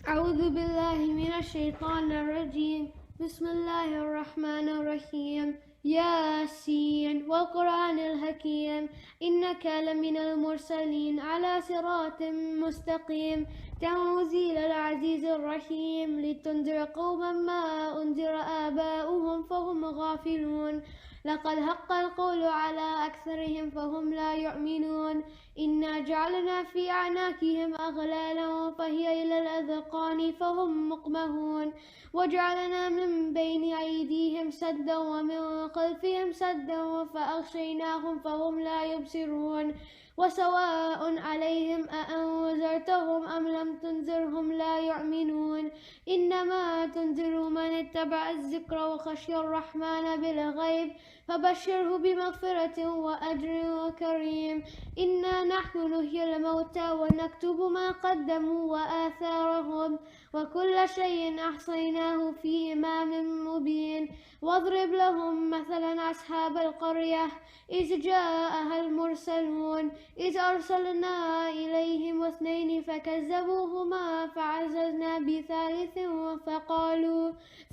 أعوذ بالله من الشيطان الرجيم. بسم الله الرحمن الرحيم. ياسين والقرآن الحكيم إنك لمن المرسلين على صراط مستقيم تنزيل العزيز الرحيم لتنذر قوما ما أنذر آباؤهم فهم غافلون لقد حق القول على أكثرهم فهم لا يؤمنون إنا جعلنا في أعناقهم أغلالا فهي إلى الأذقان فهم مقمحون وجعلنا من بين أيديهم سدا ومن خلفهم سدا فأغشيناهم فهم لا يبصرون وسواء عليهم أأنذرتهم أم لم تنذرهم لا يؤمنون إنما تنذر من اتبع الذكر وخشي الرحمن بالغيب فبشره بمغفرة وأجر كريم. إنا نحن نحيي الموتى ونكتب ما قدموا وآثارهم وكل شيء أحصيناه في إمام مبين. واضرب لهم مثلا أصحاب القرية إذ جاءها المرسلون إذ أرسلنا إليهم اثنين فكذبوهما فعززنا بثالث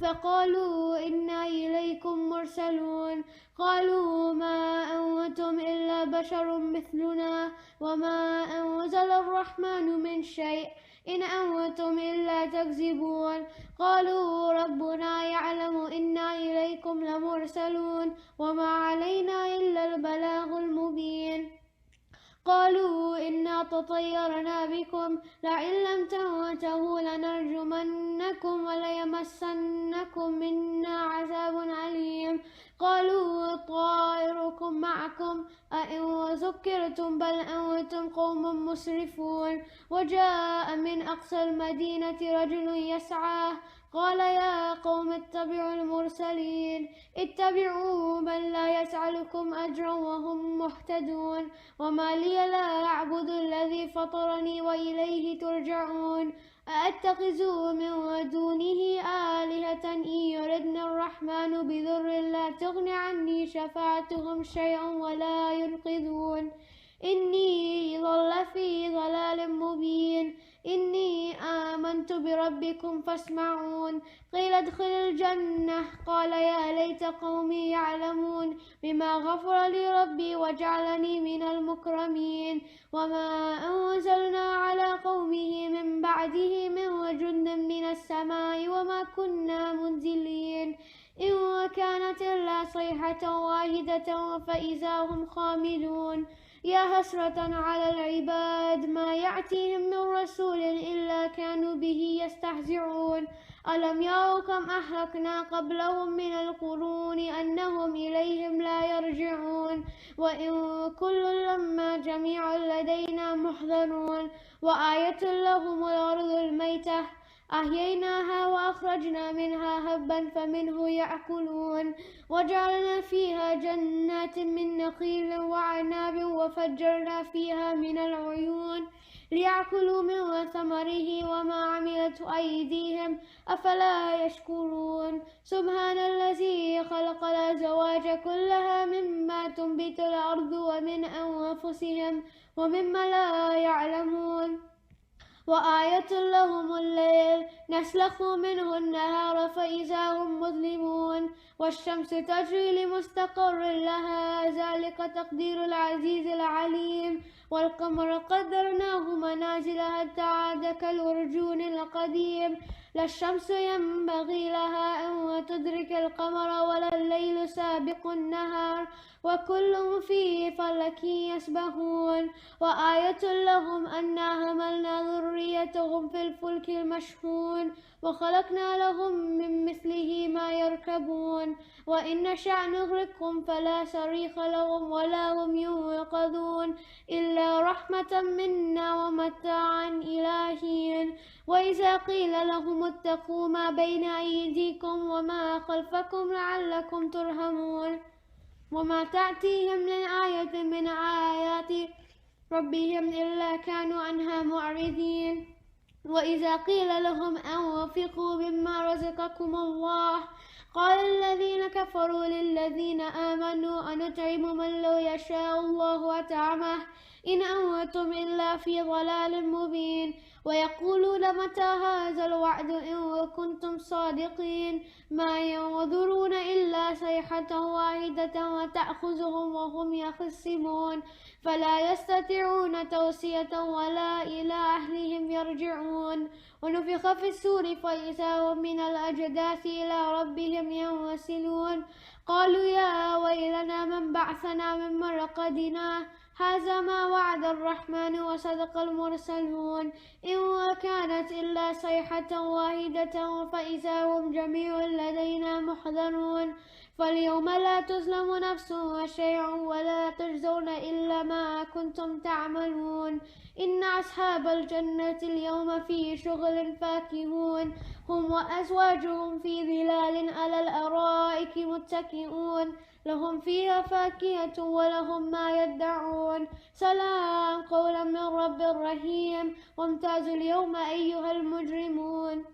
فقالوا إنا إليكم مرسلون قالوا ما أنتم إلا بشر مثلنا وما أنزل الرحمن من شيء إن أنتم إلا تكذبون قالوا ربنا يعلم إنا إليكم لمرسلون وما علينا إلا البلاغ المبين قالوا إنا تطيرنا بكم لئن لم تنتهوا لنرجمنكم وليمسنكم منا عذاب أليم قالوا طائركم معكم أئن ذكرتم بل أنتم قوم مسرفون وجاء من أقصى المدينة رجل يسعى قال يا قوم اتبعوا المرسلين اتبعوا من لا يسألكم أجرا وهم مهتدون وما لي لا أعبد الذي فطرني وإليه ترجعون أأتخذ من دونه آلهة إن يردنا الرحمن بضر لا تغن عني شفاعتهم شيئا ولا ينقذون إني ضل في ضلال مبين إني آمنت بربكم فاسمعون قيل ادخل الجنة قال يا ليت قومي يعلمون بما غفر لي ربي وجعلني من المكرمين وما أنزلنا على قومه من بعده من جند من السماء وما كنا منزلين إن كانت إلا صيحة واحدة فإذا هم خامدون يا حسرة على العباد ما يأتيهم من رسول إلا كانوا به يستهزئون ألم يروا كم أهلكنا قبلهم من القرون أنهم إليهم لا يرجعون وإن كل لما جميع لدينا محضرون وآية لهم الأرض الميتة أحييناها وأخرجنا منها هبا فمنه يأكلون وجعلنا فيها جنات من نخيل وعناب وفجرنا فيها من العيون ليأكلوا من ثمره وما عملت أيديهم أفلا يشكرون سبحان الذي خلق الأزواج كلها مما تنبت الأرض ومن أنفسهم ومما لا يعلمون وآية لهم الليل نسلخ منه النهار فإذا هم مظلمون والشمس تجري لمستقر لها ذلك تقدير العزيز العليم والقمر قدرناه منازل حتى عاد كالأرجون القديم لا الشمس ينبغي لها أن تدرك القمر ولا الليل سابق النهار وكل في فلك يسبحون وآية لهم أنا حملنا ذريتهم في الفلك المشحون وخلقنا لهم من مثله ما يركبون وإن نشأ نغرقهم فلا صريخ لهم ولا هم ينقذون إلا رحمة منا ومتاعا إلى حين وإذا قيل لهم اتقوا ما بين أيديكم وما خلفكم لعلكم ترحمون وما تأتيهم من آية من آيات ربهم إلا كانوا عنها معرضين وإذا قيل لهم أنفقوا مما رزقكم الله قال الذين كفروا للذين آمنوا أنطعم من لو يشاء الله أطعمه إن أنتم إلا في ضلال مبين ويقولون متى هذا الوعد إن كنتم صادقين ما ينظرون إلا صيحة واحدة وتأخذهم وهم يخصمون فلا يستطيعون توصية ولا إلى أهلهم يرجعون ونفخ في السور فإذا هم من الأجداث إلى ربهم ينسلون قالوا يا ويلنا من بعثنا من مرقدنا هذا ما وعد الرحمن وصدق المرسلون إن كانت إلا صيحة واحدة فإذا هم جميع لدينا محضرون فاليوم لا تظلم نفس شيئا ولا تجزون إلا ما كنتم تعملون إن أصحاب الجنة اليوم في شغل فاكهون هم وأزواجهم في ظلال على الأرائك متكئون لهم فيها فاكهة ولهم ما يدعون سلام قولا من رب رحيم وامتازوا اليوم أيها المجرمون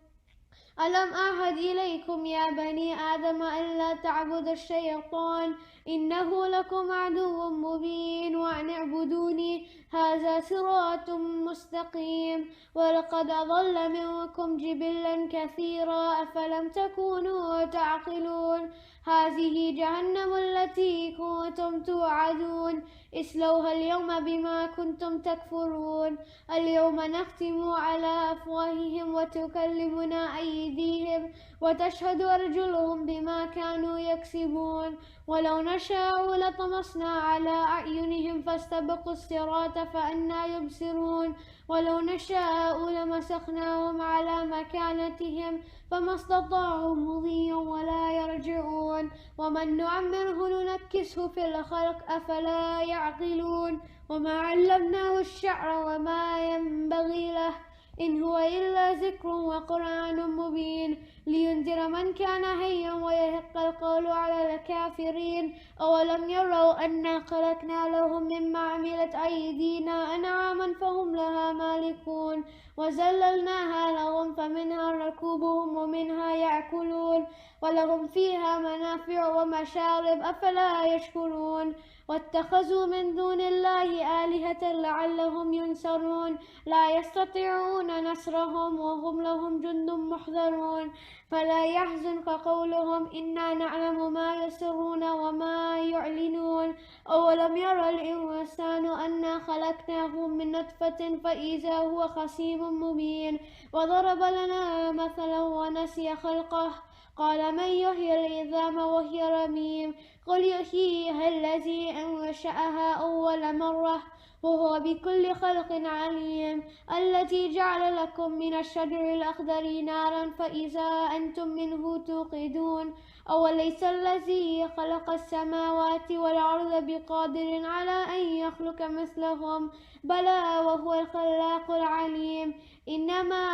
ألم أعهد إليكم يا بني آدم ألا تعبدوا الشيطان إنه لكم عدو مبين وأن اعبدوني هذا صراط مستقيم ولقد أضل منكم جبلا كثيرا أفلم تكونوا تعقلون هذه جهنم التي كنتم توعدون اصلوها اليوم بما كنتم تكفرون اليوم نختم على أفواههم وتكلمنا أيديهم وتشهد أرجلهم بما كانوا يكسبون ولو نشاء لطمسنا على أعينهم فاستبقوا الصراط فأنى يبصرون ولو نشاء لمسخناهم على مكانتهم فما استطاعوا مضيا ولا يرجعون ومن نعمره ننكسه في الخلق أفلا يعقلون وما علمناه الشعر وما ينبغي له إن هو إلا ذكر وقرآن مبين لينذر من كان حيا ويحق القول على الكافرين أولم يروا أنا خلقنا لهم مما عملت أيدينا أنعاما فهم لها مالكون وذللناها لهم فمنها ركوبهم ومنها يأكلون ولهم فيها منافع ومشارب أفلا يشكرون واتخذوا من دون الله آلهة لعلهم ينصرون لا يستطيعون نصرهم وهم لهم جند محضرون فلا يحزنك قولهم إنا نعلم ما يسرون وما يعلنون أولم يرى الإنسان أنا خلقناه من نطفة فإذا هو خصيم مبين وضرب لنا مثلا ونسي خلقه قال من يحيي العظام وهي رميم قل يحييها الذي أنشأها أول مرة وهو بكل خلق عليم الذي جعل لكم من الشجر الأخضر نارا فإذا أنتم منه توقدون أوليس الذي خلق السماوات والأرض بقادر على أن يخلق مثلهم بلى وهو الخلاق العليم إنما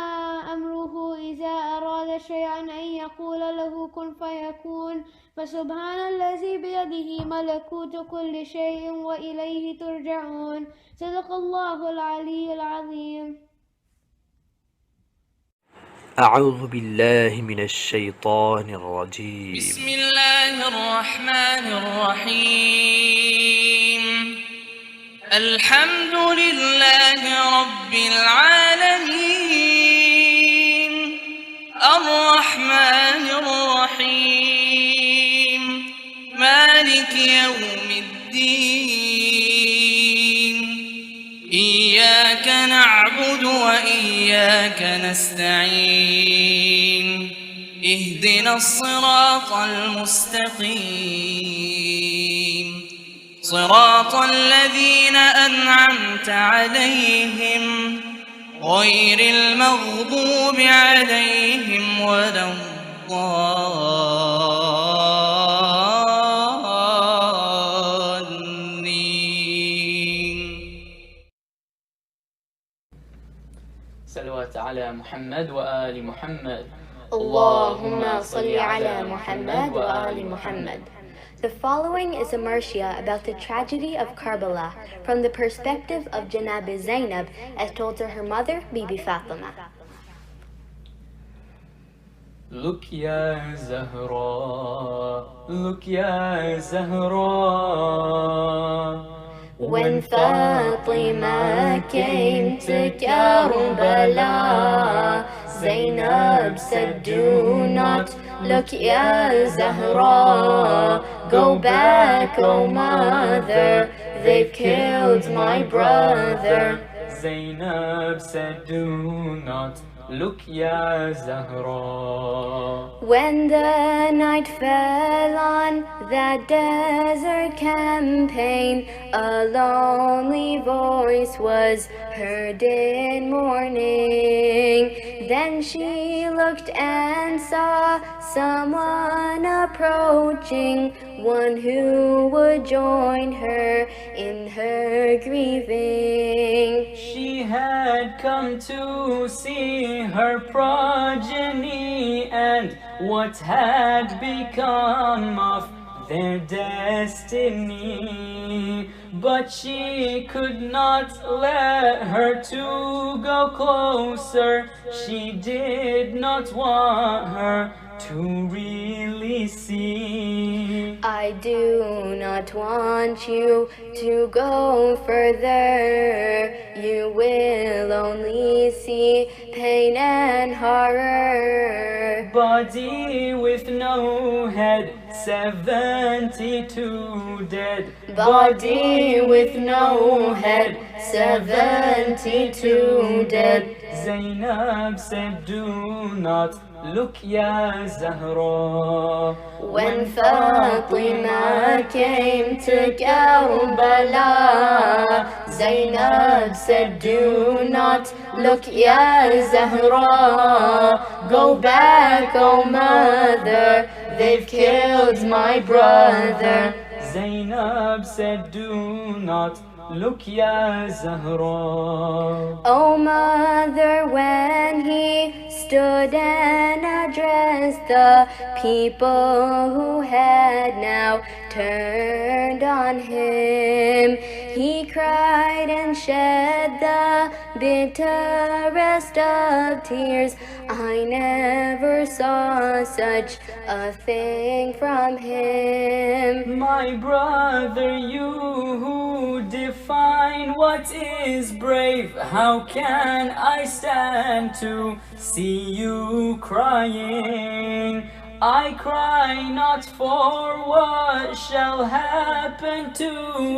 أمره إذا أراد شيئا أن يقول له كن فيكون فسبحان الذي بيده ملكوت كل شيء وإليه ترجعون صدق الله العلي العظيم. أعوذ بالله من الشيطان الرجيم. بسم الله الرحمن الرحيم. الحمد لله رب العالمين الرحمن الرحيم مالك يوم الدين إياك نعبد وإياك نستعين اهدنا الصراط المستقيم صراط الذين أنعمت عليهم غير المغضوب عليهم ولا الضالين. صلوات على محمد وآل محمد. اللهم صل على محمد وآل محمد. The following is a marshia about the tragedy of Karbala from the perspective of Janab Zainab as told to her mother, Bibi Fatima. Look ya Zahra, look ya Zahra, When Fatima came to Karbala, Zainab said, "Do not look, Ya Zahra. Go back, O mother, they've killed my brother." Zainab said, "Do not look, Ya Zahra." When the night fell on that desert campaign, a lonely voice was heard in mourning. Then she looked and saw someone approaching, one who would join her in her grieving. She had come to see her progeny and what had become of their destiny. But she could not let her two go closer. She did not want her to really see. I do not want you to go further. You will only see pain and horror. Body with no head, 72 dead. Body with no head, 72 dead. Zainab said, "Do not look, Ya Zahra." When Fatima came to Karbala, Zainab said, "Do not look, Ya Zahra. Go back, O mother, they've killed my brother." Zainab said, "Do not look, Ya Zahra." O mother, when he stood and addressed the people who had now turned on him, he cried and shed the bitterest of tears. I never saw such a thing from him. My brother, you who define what is brave, how can I stand to see you crying? I cry not for what shall happen to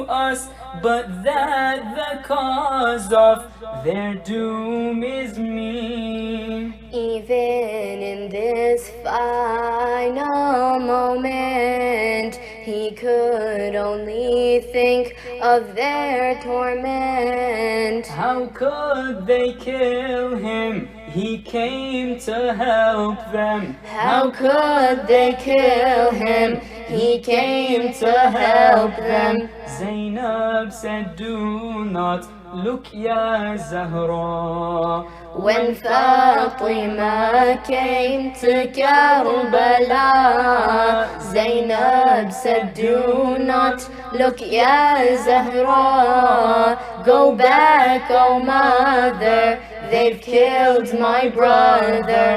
us, but that the cause of their doom is me. Even in this final moment, he could only think of their torment. How could they kill him? He came to help them. How could they kill him? He came to help them. Zainab said, "Do not look, Ya Zahra." When Fatima came to Karbala, Zainab said, "Do not look, Ya Zahra. Go back, O mother, they've killed my brother."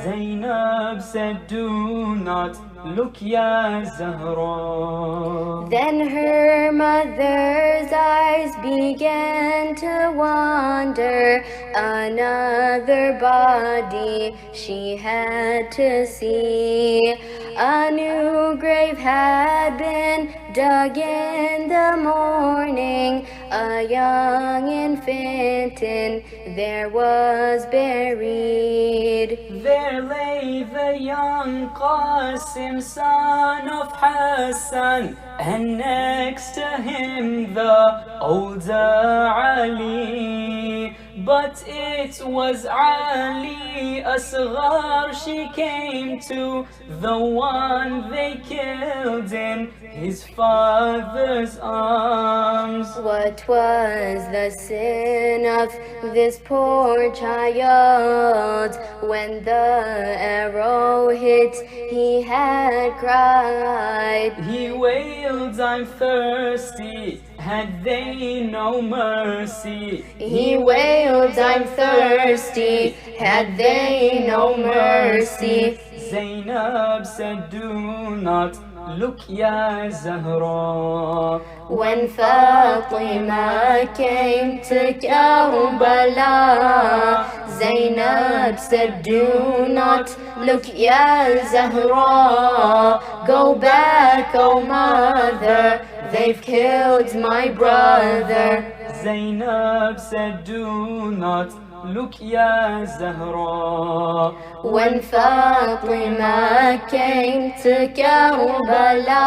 Zainab said, "Do not look, Ya Zahra." Then her mother's eyes began to wander. Another body she had to see. A new grave had been dug in the morning. A young infant in there was buried. There lay the young Qasim, son of Hassan, and next to him the older Ali. But it was Ali Asghar she came to, the one they killed in his father's arms. What was the sin of this poor child? When the arrow hit, he had cried. He wailed, "I'm thirsty." Had they no mercy? He wailed, "I'm thirsty." Had they no mercy? Zainab said, do not look, Ya Zahra. When Fatima came to Karbala, Zainab said, do not look, Ya Zahra. Go back, oh mother, they've killed my brother. Zainab said, do not look, Ya Zahra. When Fatima came to Karbala,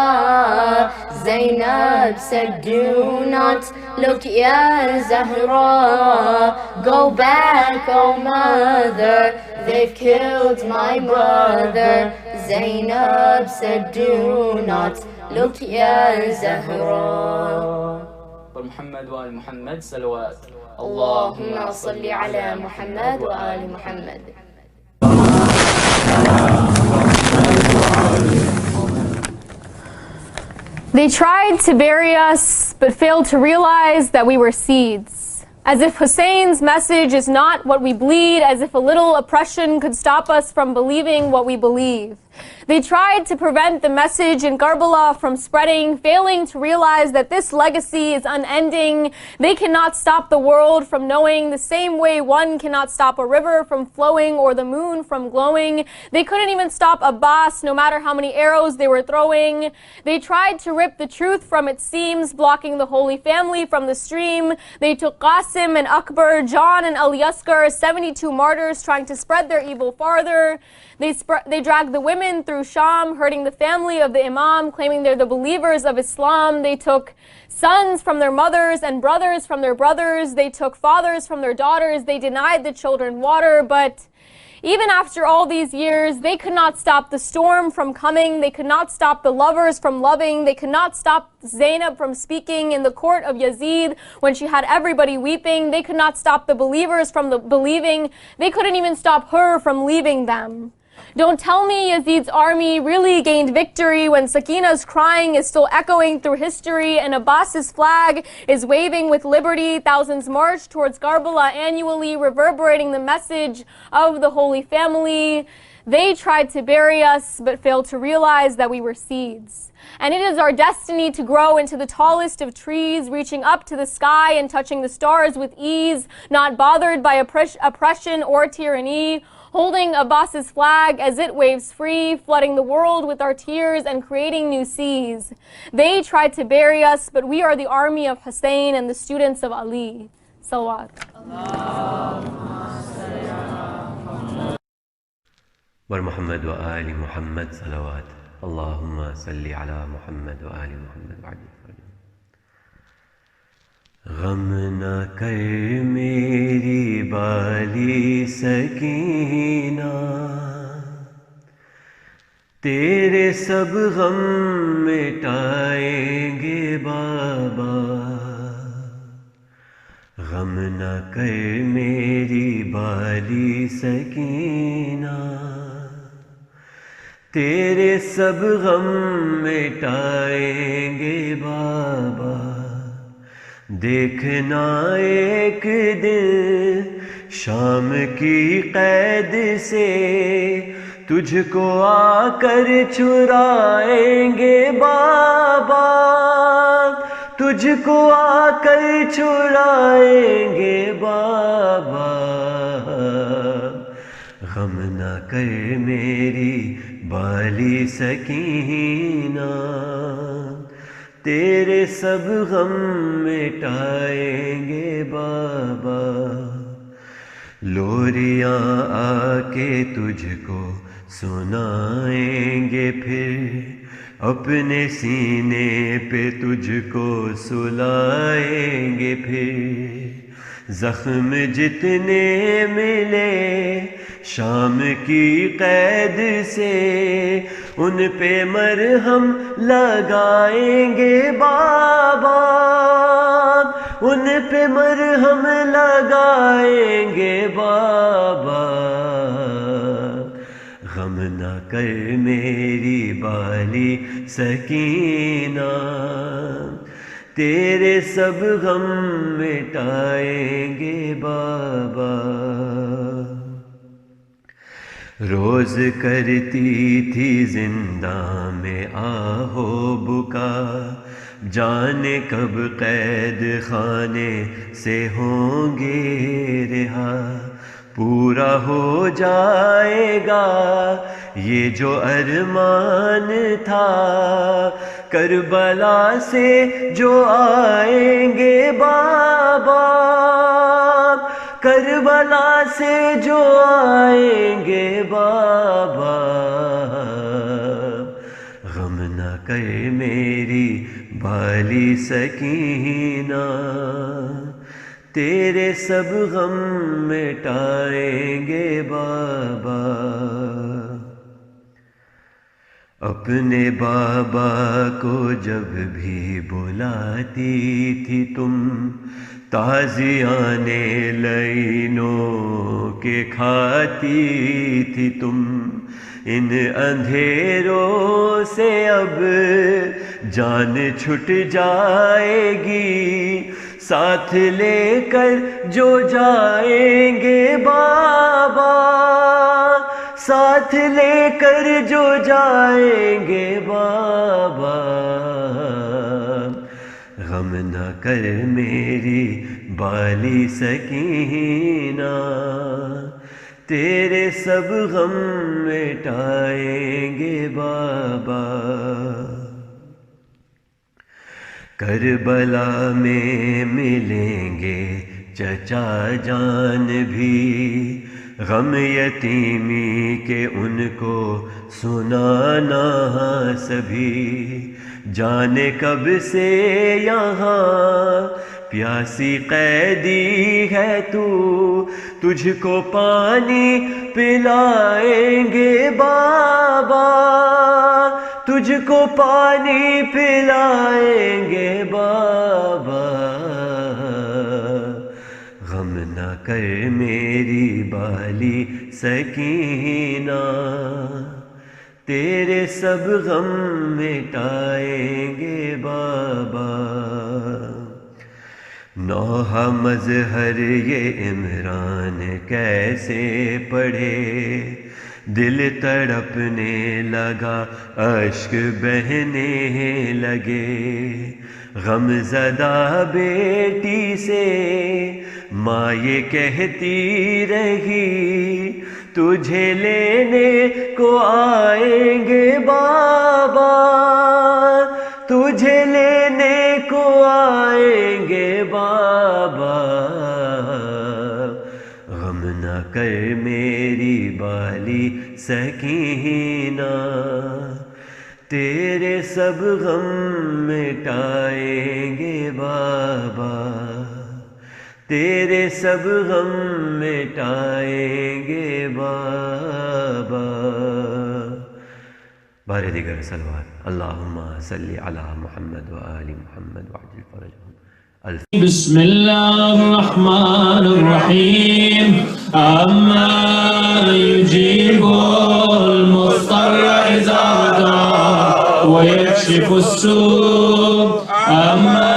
Zainab said, do not look, Ya Zahra. Go back, oh mother, they've killed my brother. Zainab said, do not look, Ya Zahra. Muhammad wa Ali Muhammad, salawat. Allahumma salli ala Muhammad wa Ali Muhammad. They tried to bury us, but failed to realize that we were seeds. As if Hussein's message is not what we bleed, as if a little oppression could stop us from believing what we believe. They tried to prevent the message in Karbala from spreading, failing to realize that this legacy is unending. They cannot stop the world from knowing, the same way one cannot stop a river from flowing or the moon from glowing. They couldn't even stop Abbas, no matter how many arrows they were throwing. They tried to rip the truth from its seams, blocking the Holy Family from the stream. They took Qasim and Akbar, John and Al-Yaskar, 72 martyrs, trying to spread their evil farther. They dragged the women through Sham, hurting the family of the Imam, claiming they're the believers of Islam. They took sons from their mothers and brothers from their brothers. They took fathers from their daughters. They denied the children water. But even after all these years, they could not stop the storm from coming. They could not stop the lovers from loving. They could not stop Zainab from speaking in the court of Yazid when she had everybody weeping. They could not stop the believers from the believing. They couldn't even stop her from leaving them. Don't tell me Yazid's army really gained victory when Sakina's crying is still echoing through history and Abbas's flag is waving with liberty. Thousands march towards Karbala annually, reverberating the message of the Holy Family. They tried to bury us, but failed to realize that we were seeds. And it is our destiny to grow into the tallest of trees, reaching up to the sky and touching the stars with ease, not bothered by oppression or tyranny, holding Abbas's flag as it waves free, flooding the world with our tears and creating new seas. They tried to bury us, but we are the army of Hussein and the students of Ali. Salawat. ومحمد وآل محمد صلوات اللهم صل على محمد وآل محمد بعد غم न कर मेरी बाली सकीना तेरे सब गम मिटाएंगे बाबा गम न कर मेरी बाली सकीना तेरे सब गम मिटाएंगे बाबा देखना एक दिन शाम की कैद से तुझको आकर छुड़ाएंगे बाबा तुझको आकर छुड़ाएंगे बाबा गम न कर मेरी बाली सकीना तेरे सब गम मिटाएंगे बाबा लोरियां आके तुझको सुनाएंगे फिर अपने सीने पे तुझको सुलाएंगे फिर जख्म जितने मिले शाम की कैद से उन पे मरहम लगाएंगे बाबा उन पे मरहम लगाएंगे बाबा गम न कर मेरी बाली सकीना तेरे सब गम मिटाएंगे बाबा روز کرتی تھی زندہ میں آہو بکا، جانے کب قید خانے سے ہوں گے رہا، پورا ہو جائے گا یہ جو ارمان تھا، کربلا سے جو آئیں گے بابا، کربلا سے جو آئیں گے بابا، غم نہ کر میری بالی سکینہ، تیرے سب غم مٹائیں گے بابا۔ اپنے بابا کو جب بھی بلاتی تھی تم، تازیانے لینوں کے کھاتی تھی تم، ان اندھیروں سے اب جان چھٹ جائے گی، ساتھ لے کر جو جائیں گے بابا، ساتھ لے کر جو جائیں گے بابا، غم نہ کر میری بالی سکینہ، تیرے سب غم مٹائیں گے بابا۔ کربلا میں ملیں گے چچا جان بھی، غم یتیمی کے ان کو سنانا سبھی، جانے کب سے یہاں پیاسی قیدی ہے تو، تجھ کو پانی پلائیں گے بابا، تجھ کو پانی پلائیں گے بابا، غم نہ کر میری بالی سکینہ، تیرے سب غم مٹائیں گے بابا۔ نوح مظہر یہ عمران کیسے پڑھے، دل تڑپنے لگا اشک بہنے لگے، غم زدہ بیٹی سے ماں یہ کہتی رہی، تجھے لینے کو آئیں گے بابا، تجھے لینے کو آئیں گے بابا، غم نہ کر میری بالی سکینہ، تیرے سب غم مٹائیں گے بابا، تیرے سب غم مٹائیں گے بابا۔ بار دیگر صلوات، اللہم صلی علی محمد وآل محمد وعجل فرجهم۔ بسم اللہ الرحمن الرحیم، اما یجیب المضطر اذا دعا ویکشف السوء، اما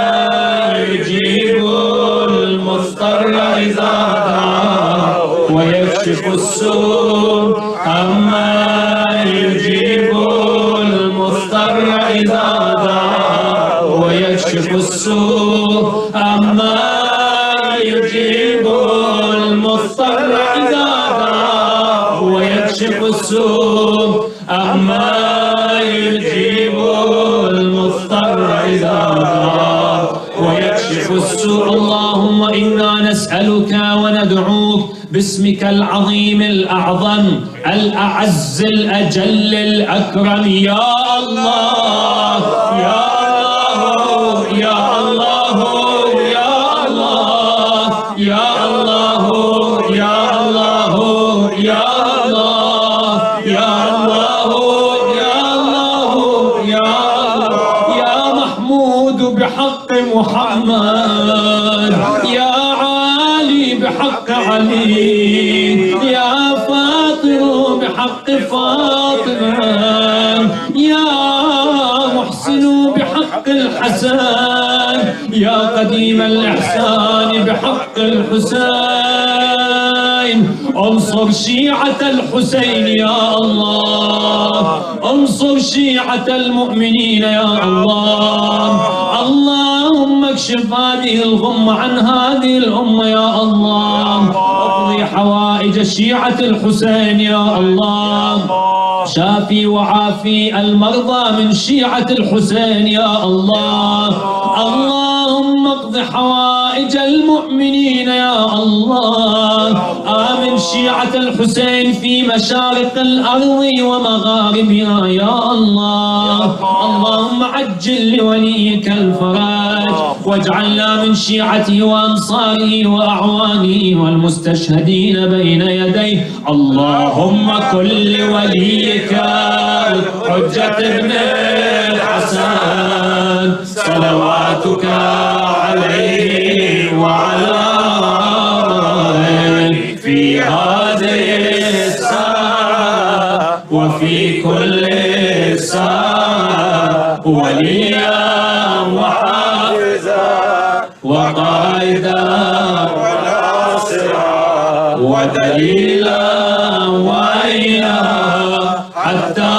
یجیب المضطر اذا دعا ویکشف السوء، اما یجیب المضطر اذا دعا ویکشف السوء، اما یجیب المضطر اذا دعا ویکشف السوء، اما یجیب المضطر اذا دعا ویکشف السوء۔ اللهم انا نسألك وندعوك باسمك العظيم الأعظم الأعز الأجل الأكرم، يا الله يا الله يا الله يا الله يا الله يا الله يا الله يا الله يا الله يا الله يا محمود بحق محمد، يا عالي بحق علي، يا فاطر بحق فاطمة، يا محسن بحق الحسن، يا قديم الإحسان بحق الحسين، انصر شيعة الحسين يا الله، انصر شيعة المؤمنين يا الله. اللهم اكشف هذه الغمة عن هذه الأمة يا الله، اقضي حوائج شيعة الحسين يا الله، شافي وعافي المرضى من شيعة الحسين يا الله. اللهم اقض حوائج المؤمنين يا الله. آمن شيعة الحسين في مشارق الأرض ومغاربها يا الله. اللهم عجل لوليك الفرج، واجعلنا من شيعته وأنصاره وأعوانه والمستشهدين بين يديه. اللهم كن لوليك حجة ابن الحسن صلواتك عليه وعلى آله في هذه الساعة وفي كل ساعة، وليا وحافظا وقائدا وناصرا ودليلا وإيا، حتى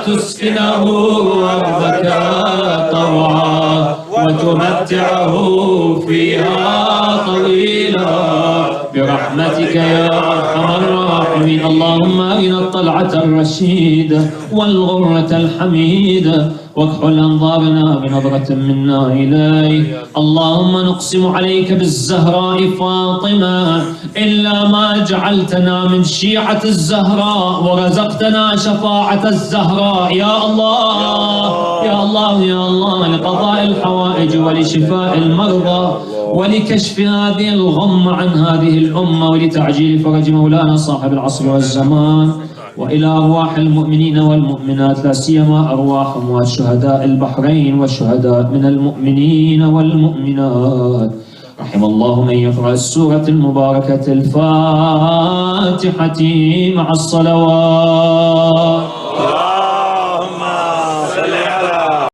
تسكنه أرضك طوعا وتمتعه فيها طويلا برحمتك يا أرحم الراحمين. اللهم أرنا الطلعة الرشيدة والغرة الحميدة، واكحل أنظارنا بنظرة منا إليك. اللهم نقسم عليك بالزهراء فاطمة إلا ما جعلتنا من شيعة الزهراء ورزقتنا شفاعة الزهراء يا الله يا الله يا الله، لقضاء الحوائج ولشفاء المرضى ولكشف هذه الغمة عن هذه الأمة ولتعجيل فرج مولانا صاحب العصر والزمان، وإلى أرواح المؤمنين والمؤمنات، لا سيما أرواح أموات شهداء البحرين والشهداء من المؤمنين والمؤمنات. رحم الله من يقرأ السورة المباركة الفاتحة مع الصلوات. اللهم صل على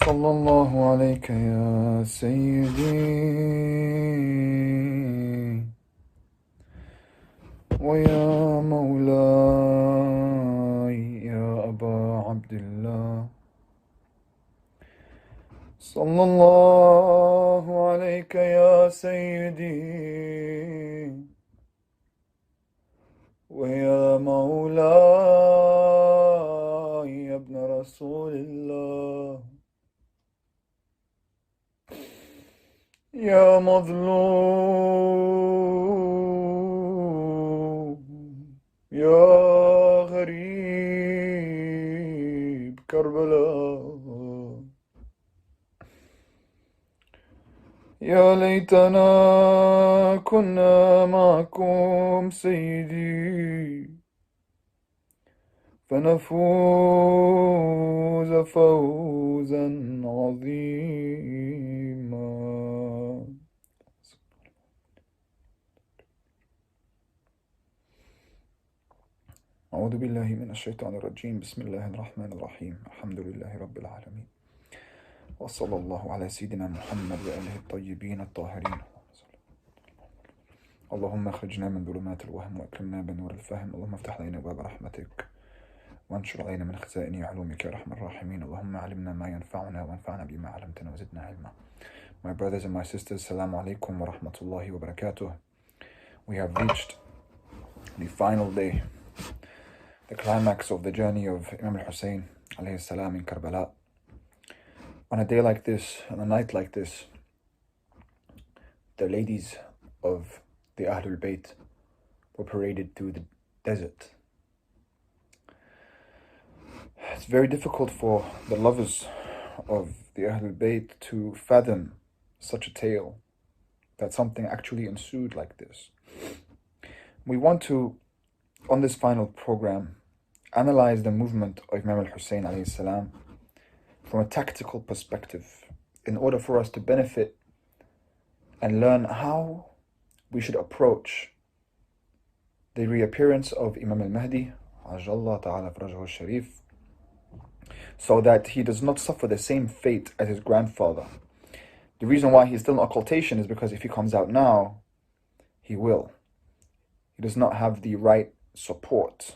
صلى الله عليك يا سيدي ويا مولاي يا أبا عبد الله. صلى الله عليك يا سيدي ويا مولاي يا ابن رسول الله، يا مظلوم يا غريب كربلاء، يا ليتنا كنا معكم سيدي فنفوز فوزا عظيما. أعوذ بالله من الشيطان الرجيم. بسم الله الرحمن الرحيم. الحمد لله رب العالمين، وصلى الله على سيدنا محمد وآله الطيبين الطاهرين. اللهم اخرجنا من ظلمات الوهم وأكرمنا بنور الفهم. اللهم افتح علينا باب رحمتك وانشر علينا من خزائن علومك يا أرحم الراحمين. اللهم علمنا ما ينفعنا وانفعنا بما علمتنا وزدنا علما. My brothers and my sisters, Assalamu alaikum wa rahmatullahi wa barakatuh. We have reached the final day, the climax of the journey of Imam al-Hussein alayhi salam in Karbala. On a day like this, on a night like this, the ladies of the Ahlul Bayt were paraded through the desert. It's very difficult for the lovers of the Ahlul Bayt to fathom such a tale, that something actually ensued like this. We want to, on this final program, analyze the movement of Imam al-Hussein alayhi salam from a tactical perspective, in order for us to benefit and learn how we should approach the reappearance of Imam al-Mahdi, Ajallah ta'ala farajahu al-Sharif, so that he does not suffer the same fate as his grandfather. The reason why he's still in occultation is because if he comes out now, he will. He does not have the right support.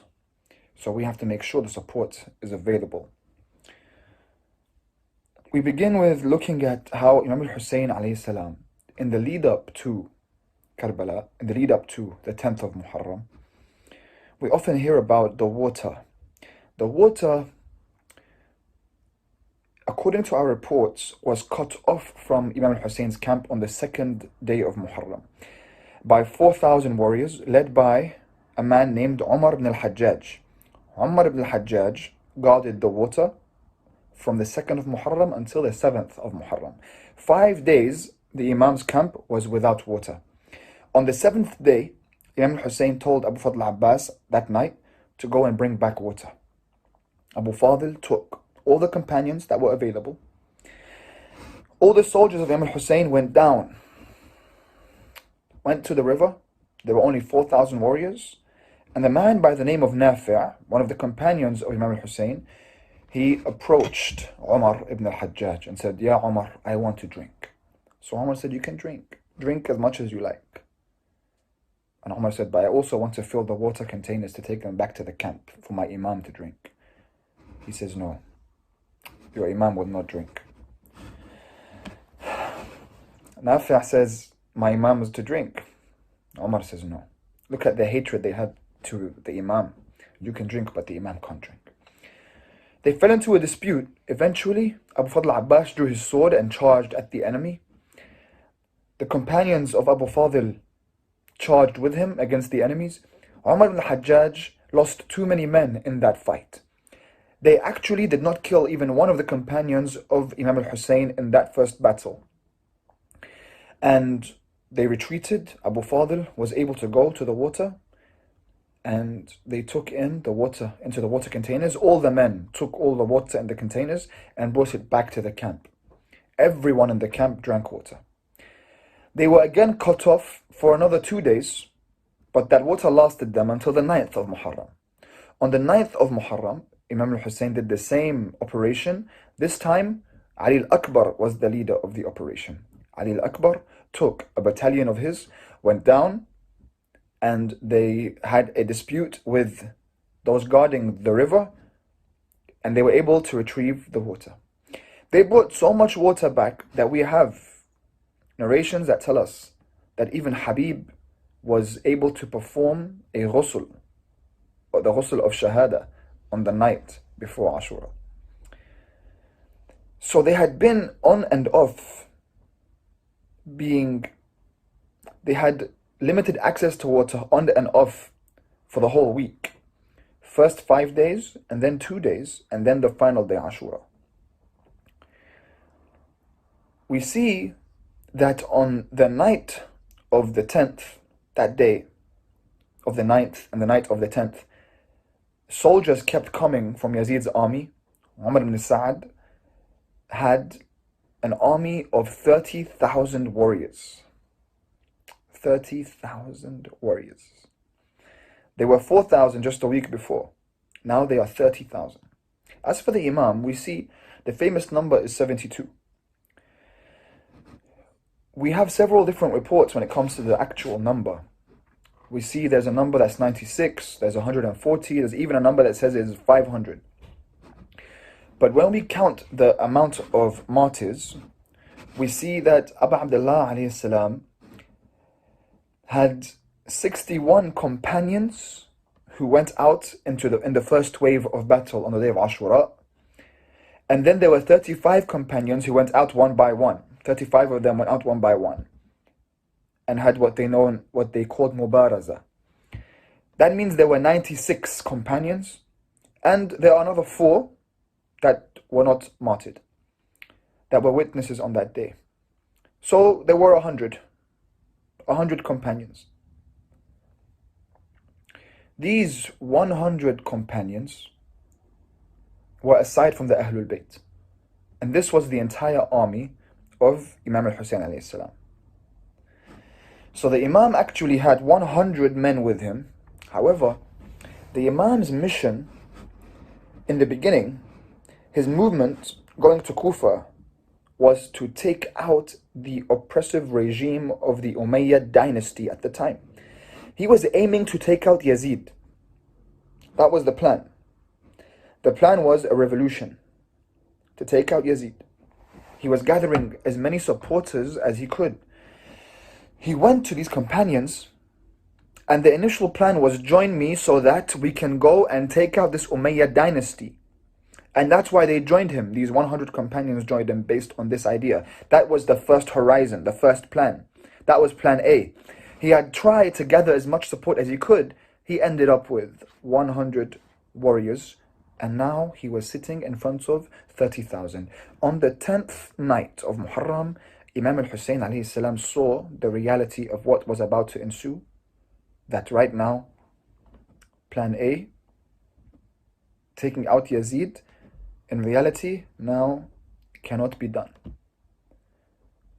So we have to make sure the support is available. We begin with looking at how Imam al-Hussein alayhi salam, in the lead up to Karbala, in the lead up to the 10th of Muharram, we often hear about the water. The water, according to our reports, was cut off from Imam al-Hussein's camp on the 2nd day of Muharram by 4,000 warriors led by a man named Umar ibn al-Hajjaj. Umar ibn al-Hajjaj guarded the water from the 2nd of Muharram until the 7th of Muharram. 5 days the Imam's camp was without water. On the 7th day, Imam al-Hussein told Abu Fadl Abbas that night to go and bring back water. Abu Fadl took all the companions that were available. All the soldiers of Imam al-Hussein went down, went to the river. There were only 4,000 warriors. And the man by the name of Nafi', one of the companions of Imam al-Hussein, he approached Umar ibn al-Hajjaj and said, "Ya Umar, I want to drink." So Umar said, "You can drink. Drink as much as you like." And Umar said, "But I also want to fill the water containers to take them back to the camp for my Imam to drink." He says, "No, your Imam will not drink." Nafi' says, "My Imam is to drink." Umar says, "No. Look at the hatred they had to the Imam. You can drink, but the Imam can't drink." They fell into a dispute. Eventually, Abu Fadl Abbas drew his sword and charged at the enemy. The companions of Abu Fadl charged with him against the enemies. Umar ibn al-Hajjaj lost too many men in that fight. They actually did not kill even one of the companions of Imam al-Hussein in that first battle. And they retreated. Abu Fadl was able to go to the water, and they took in the water into the water containers. All the men took all the water in the containers and brought it back to the camp. Everyone in the camp drank water. They were again cut off for another 2 days, but that water lasted them until the 9th of Muharram. On the 9th of Muharram, Imam al-Hussein did the same operation. This time, Ali al-Akbar was the leader of the operation. Ali al-Akbar took a battalion of his, went down, and they had a dispute with those guarding the river, and they were able to retrieve the water. They brought so much water back that we have narrations that tell us that even Habib was able to perform a ghusl, or the ghusl of Shahada, on the night before Ashura. So they had been on and off they had limited access to water on and off for the whole week. First 5 days, and then 2 days, and then the final day, Ashura. We see that on the night of the 10th, that day of the 9th and the night of the 10th, soldiers kept coming from Yazid's army. Umar ibn Sa'ad had an army of 30,000 warriors. 30,000 warriors. They were 4,000 just a week before. Now they are 30,000. As for the Imam, we see the famous number is 72. We have several different reports when it comes to the actual number. We see there's a number that's 96, there's 140, there's even a number that says it's 500. But when we count the amount of martyrs, we see that Abu Abdullah alayhi salam had 61 companions who went out in the first wave of battle on the day of Ashura. And then there were 35 companions who went out one by one. 35 of them went out one by one and had what they called mubaraza. That means there were 96 companions, and there are another 4 that were not martyred, that were witnesses on that day. So there were 100 companions. These 100 companions were aside from the Ahlul Bayt, and this was the entire army of Imam al-Hussein alayhi salam. So the Imam actually had 100 men with him. However, the Imam's mission in the beginning, his movement going to Kufa was to take out the oppressive regime of the Umayyad dynasty at the time. He was aiming to take out Yazid. That was the plan. The plan was a revolution to take out Yazid. He was gathering as many supporters as he could. He went to these companions, and the initial plan was, join me so that we can go and take out this Umayyad dynasty. And that's why they joined him. These 100 companions joined him based on this idea. That was the first horizon, the first plan. That was plan A. He had tried to gather as much support as he could. He ended up with 100 warriors, and now he was sitting in front of 30,000. On the 10th night of Muharram, Imam al-Hussein alayhi salam saw the reality of what was about to ensue. That right now, plan A, taking out Yazid, in reality, now cannot be done.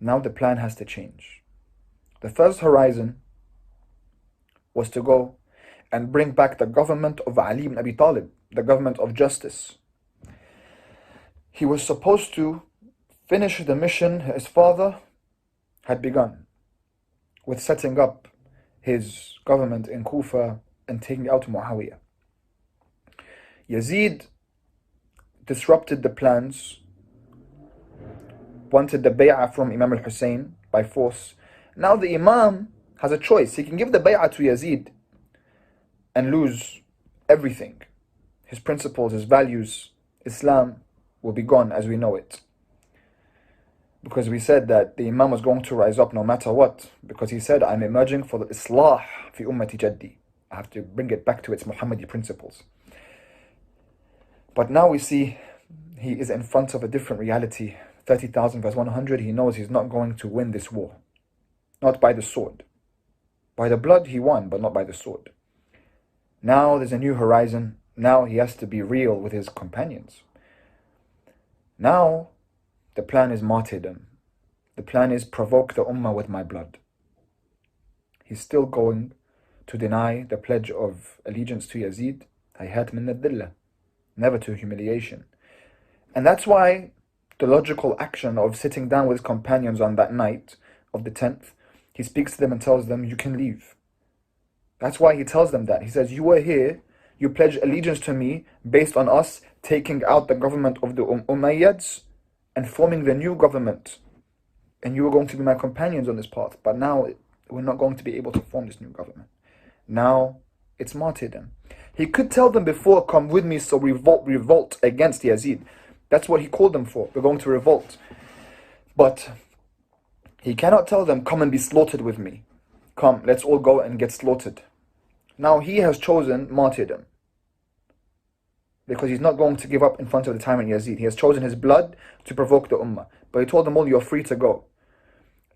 Now the plan has to change. The first horizon was to go and bring back the government of Ali ibn Abi Talib, the government of justice. He was supposed to finish the mission his father had begun with setting up his government in Kufa and taking out Muawiyah. Yazid disrupted the plans, wanted the bay'ah from Imam al-Hussein by force. Now the Imam has a choice. He can give the bay'ah to Yazid and lose everything. His principles, his values, Islam will be gone as we know it. Because we said that the Imam was going to rise up no matter what. Because he said, I'm emerging for the Islah fi ummati jaddi. I have to bring it back to its Muhammadi principles. But now we see he is in front of a different reality. 30,000 verse 100, he knows he's not going to win this war. Not by the sword. By the blood he won, but not by the sword. Now there's a new horizon. Now he has to be real with his companions. Now the plan is martyrdom. The plan is provoke the ummah with my blood. He's still going to deny the pledge of allegiance to Yazid. Hayhat min ad-dillah. Never to humiliation. And that's why the logical action of sitting down with his companions on that night of the 10th, he speaks to them and tells them, you can leave. That's why he tells them that. He says, you were here, you pledged allegiance to me based on us taking out the government of the Umayyads and forming the new government. And you were going to be my companions on this path. But now we're not going to be able to form this new government. Now it's martyrdom. He could tell them before, come with me, so revolt against Yazid. That's what he called them for. We're going to revolt. But he cannot tell them, come and be slaughtered with me. Come, let's all go and get slaughtered. Now he has chosen martyrdom. Because he's not going to give up in front of the tyrant Yazid. He has chosen his blood to provoke the ummah. But he told them all, you're free to go.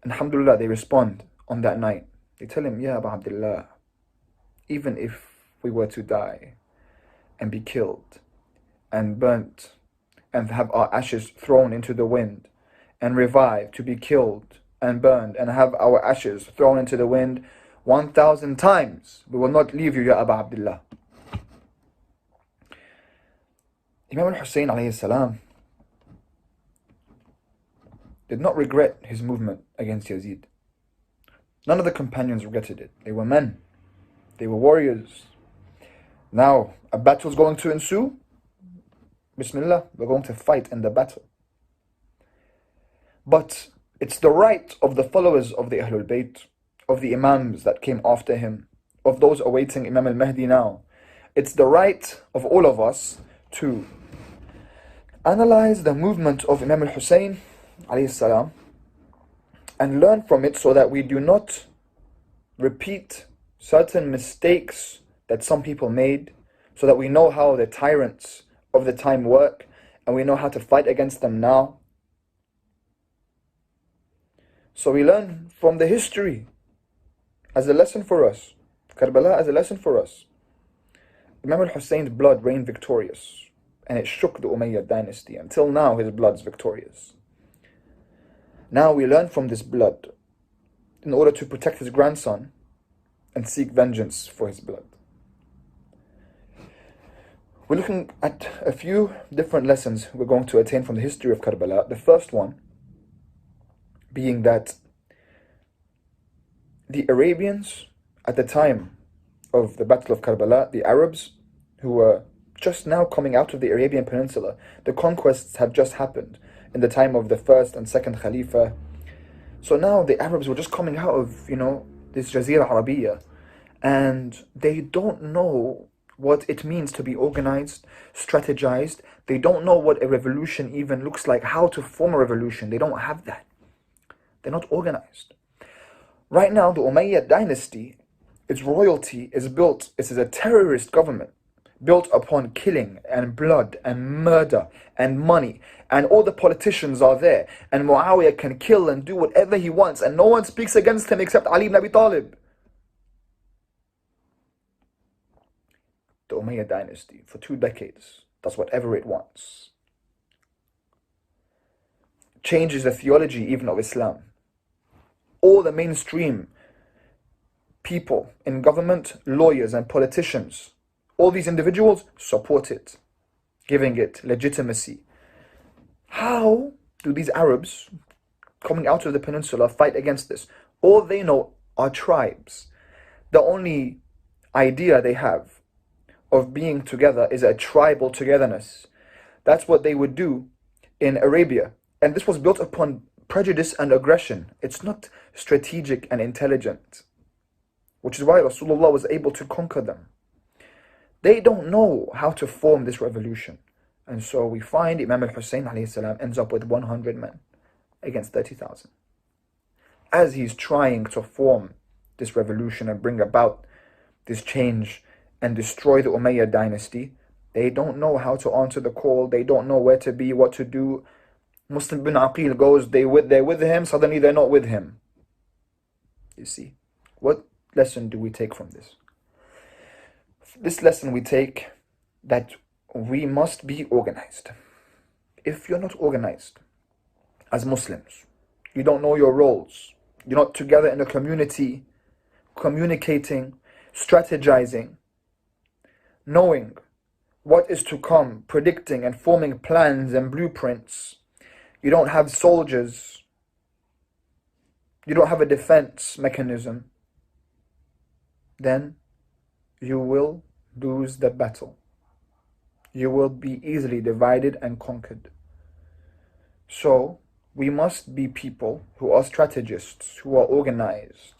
And alhamdulillah, they respond on that night. They tell him, Ya Abu Abdullah, even if we were to die and be killed and burnt and have our ashes thrown into the wind and revive to be killed and burned and have our ashes thrown into the wind 1,000 times, we will not leave you, Ya Abu Abdullah. Imam al-Hussein alayhi salam did not regret his movement against Yazid. None of the companions regretted it. They were men. They were warriors. Now, a battle is going to ensue. Bismillah, we're going to fight in the battle. But it's the right of the followers of the Ahlul Bayt, of the Imams that came after him, of those awaiting Imam al-Mahdi now. It's the right of all of us to analyze the movement of Imam al-Hussein alayhi salam and learn from it so that we do not repeat certain mistakes that some people made, so that we know how the tyrants of the time work and we know how to fight against them now. So we learn from the history as a lesson for us. Karbala as a lesson for us. Imam al-Hussein's blood reigned victorious and it shook the Umayyad dynasty. Until now his blood's victorious. Now we learn from this blood in order to protect his grandson and seek vengeance for his blood. We're looking at a few different lessons we're going to attain from the history of Karbala. The first one being that the Arabians at the time of the Battle of Karbala, the Arabs who were just now coming out of the Arabian Peninsula, the conquests had just happened in the time of the first and second Khalifa. So now the Arabs were just coming out of, this Jazira Arabiya, and they don't know what it means to be organized, strategized. They don't know what a revolution even looks like, how to form a revolution. They don't have that. They're not organized. Right now, the Umayyad dynasty, its royalty is built, it is a terrorist government, built upon killing and blood and murder and money, and all the politicians are there, and Muawiyah can kill and do whatever he wants, and no one speaks against him except Ali ibn Abi Talib. The Umayyad dynasty, for 2 decades, does whatever it wants. Changes the theology even of Islam. All the mainstream people in government, lawyers and politicians, all these individuals support it, giving it legitimacy. How do these Arabs coming out of the peninsula fight against this? All they know are tribes. The only idea they have of being together is a tribal togetherness. That's what they would do in Arabia. And this was built upon prejudice and aggression. It's not strategic and intelligent, which is why Rasulullah was able to conquer them. They don't know how to form this revolution. And so we find Imam al-Hussein ends up with 100 men against 30,000. As he's trying to form this revolution and bring about this change and destroy the Umayyad dynasty, they don't know how to answer the call. They don't know where to be, what to do. Muslim bin Aqil goes, they're with him, suddenly they're not with him. You see, what lesson do we take from this? This lesson we take that we must be organized. If you're not organized as Muslims, you don't know your roles, you're not together in a community, communicating, strategizing, knowing what is to come, predicting and forming plans and blueprints. You don't have soldiers, you don't have a defense mechanism, then you will lose the battle. You will be easily divided and conquered. So we must be people who are strategists, who are organized.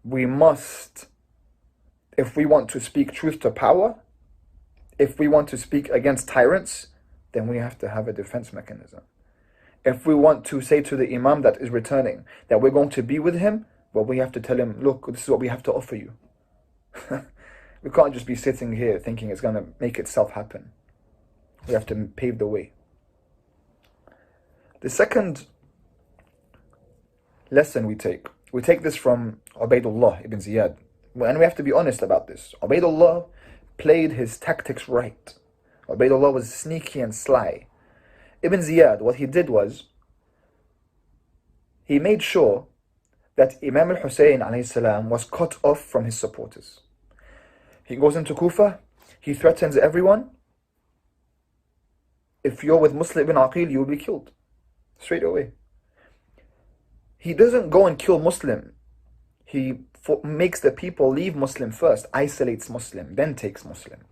We must, if we want to speak truth to power, if we want to speak against tyrants, then we have to have a defense mechanism. If we want to say to the Imam that is returning that we're going to be with him, well, we have to tell him, look, this is what we have to offer you. We can't just be sitting here thinking it's going to make itself happen. We have to pave the way. The second lesson we take this from Ubaydullah ibn Ziyad. And we have to be honest about this. Ubaydullah played his tactics right. Ubaydullah was sneaky and sly. Ibn Ziyad, what he did was, he made sure that Imam al-Hussein was cut off from his supporters. He goes into Kufa, he threatens everyone. If you're with Muslim ibn Aqil, you will be killed. Straight away. He doesn't go and kill Muslim. He makes the people leave Muslim first, isolates Muslim, then takes Muslim.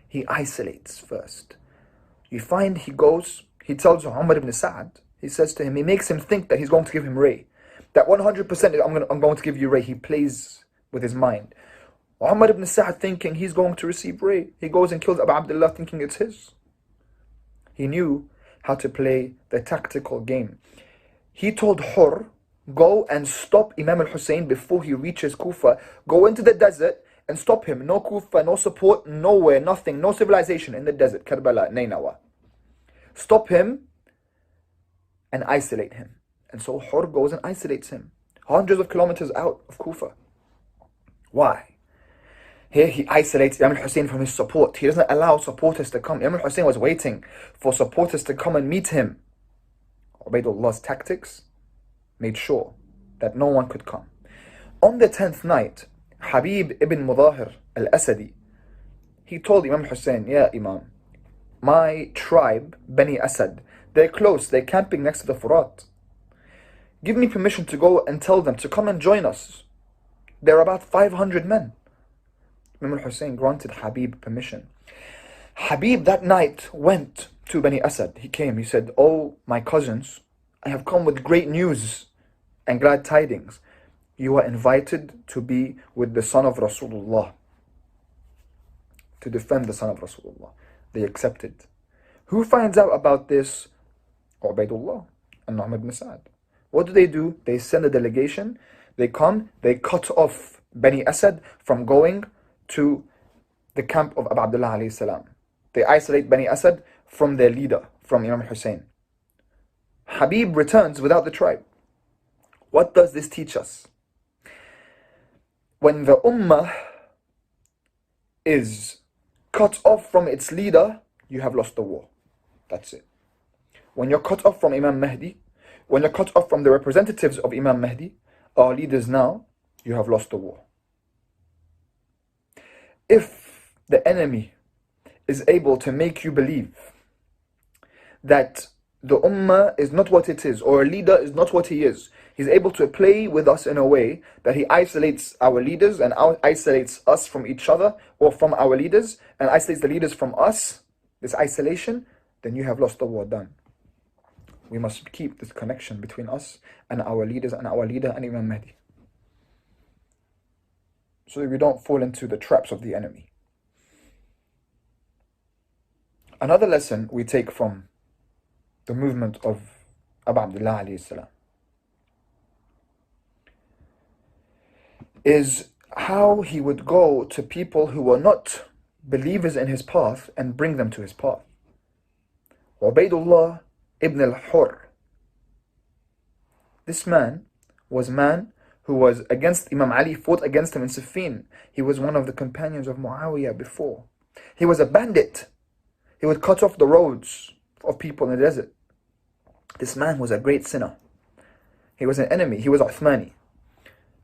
He isolates first. You find he goes, he tells Umar ibn Sa'ad, he says to him, he makes him think that he's going to give him Ray. That 100% I'm going to give you Ray. He plays with his mind. Umar ibn Sa'ad thinking he's going to receive Ray. He goes and kills Abu Abdullah thinking it's his. He knew how to play the tactical game. He told Hur, go and stop Imam al-Hussein before he reaches Kufa. Go into the desert and stop him. No Kufa, no support, nowhere, nothing, no civilization in the desert, Karbala, Nainawa. Stop him and isolate him. And so Hur goes and isolates him. Hundreds of kilometers out of Kufa. Why? Here he isolates Imam al-Hussein from his support. He doesn't allow supporters to come. Imam al-Hussein was waiting for supporters to come and meet him. Ubaidullah's tactics made sure that no one could come. On the 10th night, Habib ibn Mudahir al-Asadi, he told Imam Hussein, yeah Imam, my tribe, Bani Asad, they're close, they're camping next to the Furat. Give me permission to go and tell them to come and join us. There are about 500 men. Imam al-Hussein granted Habib permission. Habib that night went to Bani Asad. He came, he said, "Oh, my cousins, I have come with great news and glad tidings. You are invited to be with the son of Rasulullah, to defend the son of Rasulullah." They accepted. Who finds out about this? Ubaidullah and Nu'man ibn Sa'd. What do? They send a delegation. They come, they cut off Bani Asad from going to the camp of Abu Abdullah alayhi salam. They isolate Bani Asad from their leader, from Imam Hussein. Habib returns without the tribe. What does this teach us? When the ummah is cut off from its leader, you have lost the war. That's it. When you're cut off from Imam Mahdi, when you're cut off from the representatives of Imam Mahdi, our leaders now, you have lost the war. If the enemy is able to make you believe that the ummah is not what it is, or a leader is not what he is, he's able to play with us in a way that he isolates our leaders and isolates us from each other, or from our leaders, and isolates the leaders from us, this isolation, then you have lost the war. Done. We must keep this connection between us and our leaders and our leader and Imam Mahdi, so that we don't fall into the traps of the enemy. Another lesson we take from the movement of Abu Abdullah alayhi salam is how he would go to people who were not believers in his path and bring them to his path. Ubaidullah ibn al-Hur. This man was who was against Imam Ali, fought against him in Siffin. He was one of the companions of Muawiyah before. He was a bandit. He would cut off the roads of people in the desert. This man was a great sinner. He was an enemy. He was Uthmani.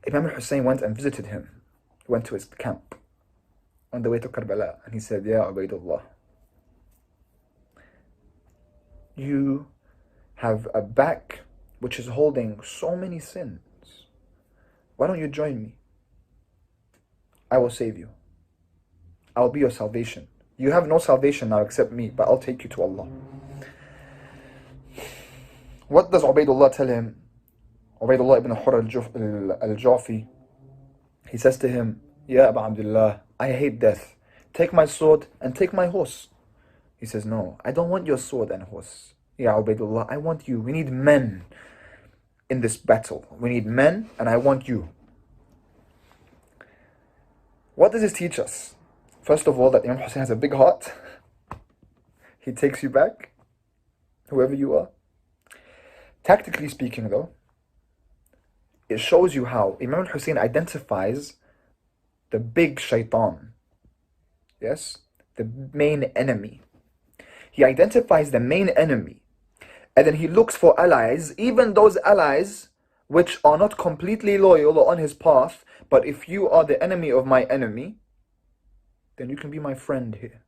Imam al-Hussein went and visited him. He went to his camp on the way to Karbala, and he said, "Ya Ubaidullah, you have a back which is holding so many sins. Why don't you join me? I will save you. I'll be your salvation. You have no salvation now except me, but I'll take you to Allah." What does Ubaidullah tell him? Ubaidullah ibn Hur al-Ju'fi, he says to him, "Ya Abu Abdullah, I hate death. Take my sword and take my horse." He says, "No, I don't want your sword and horse. Ya Ubaidullah, I want you. We need men in this battle. We need men, and I want you." What does this teach us? First of all, that Imam Hussein has a big heart. He takes you back, whoever you are. Tactically speaking, though, it shows you how Imam Hussein identifies the big shaitan. Yes? The main enemy. He identifies the main enemy, and then he looks for allies, even those allies which are not completely loyal or on his path. But if you are the enemy of my enemy, then you can be my friend here.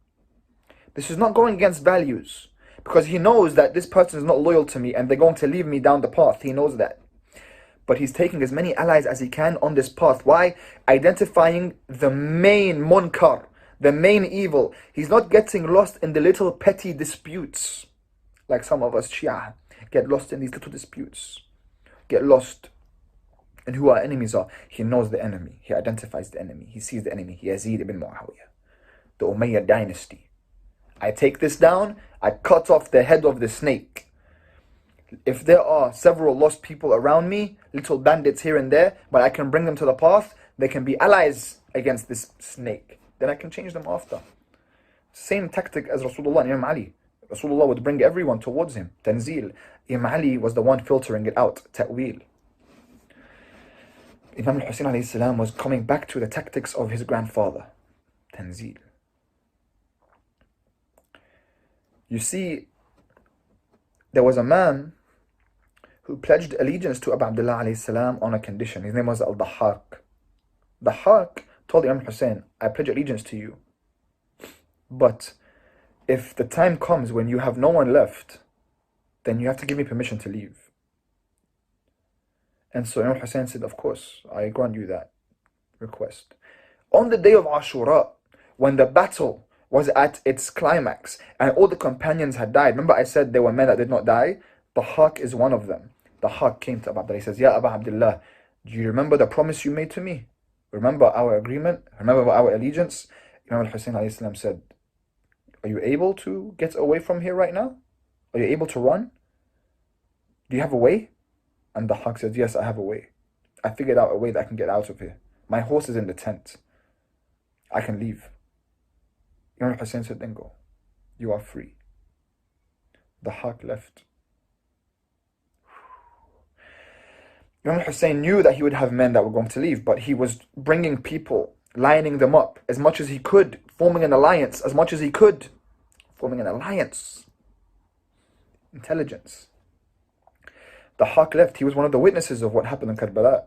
This is not going against values, because he knows that this person is not loyal to me and they're going to leave me down the path. He knows that. But he's taking as many allies as he can on this path. Why? Identifying the main munkar, the main evil. He's not getting lost in the little petty disputes, like some of us Shia get lost in these little disputes, get lost in who our enemies are. He knows the enemy. He identifies the enemy. He sees the enemy. Yazid ibn Muawiyah, the Umayyad dynasty. I take this down, I cut off the head of the snake. If there are several lost people around me, little bandits here and there, but I can bring them to the path, they can be allies against this snake. Then I can change them after. Same tactic as Rasulullah and Imam Ali. Rasulullah would bring everyone towards him. Tanzil. Imam Ali was the one filtering it out. Ta'wil. Imam al-Hussein alayhi salam was coming back to the tactics of his grandfather. Tanzil. You see, there was a man who pledged allegiance to Abu Abdullah alayhi salam on a condition. His name was Al-Dahhak. Dahhak told Imam Hussein, "I pledge allegiance to you, but if the time comes when you have no one left, then you have to give me permission to leave." And so Imam Hussein said, of course, I grant you that request. On the day of Ashura, when the battle was at its climax and all the companions had died, remember I said there were men that did not die? Bahaq is one of them. Bahaq came to Abu Abdullah. He says, Ya Abu Abdullah, do you remember the promise you made to me? Remember our agreement? Remember our allegiance? Imam al-Hussein said, are you able to get away from here right now? Are you able to run? Do you have a way? And the Haq said, yes, I have a way. I figured out a way that I can get out of here. My horse is in the tent. I can leave. Imam Hussein said, then go. You are free. The Haq left. Imam Hussein knew that he would have men that were going to leave, but he was bringing people, lining them up as much as he could, forming an alliance as much as he could. Forming an alliance. Intelligence. The Haq left. He was one of the witnesses of what happened in Karbala.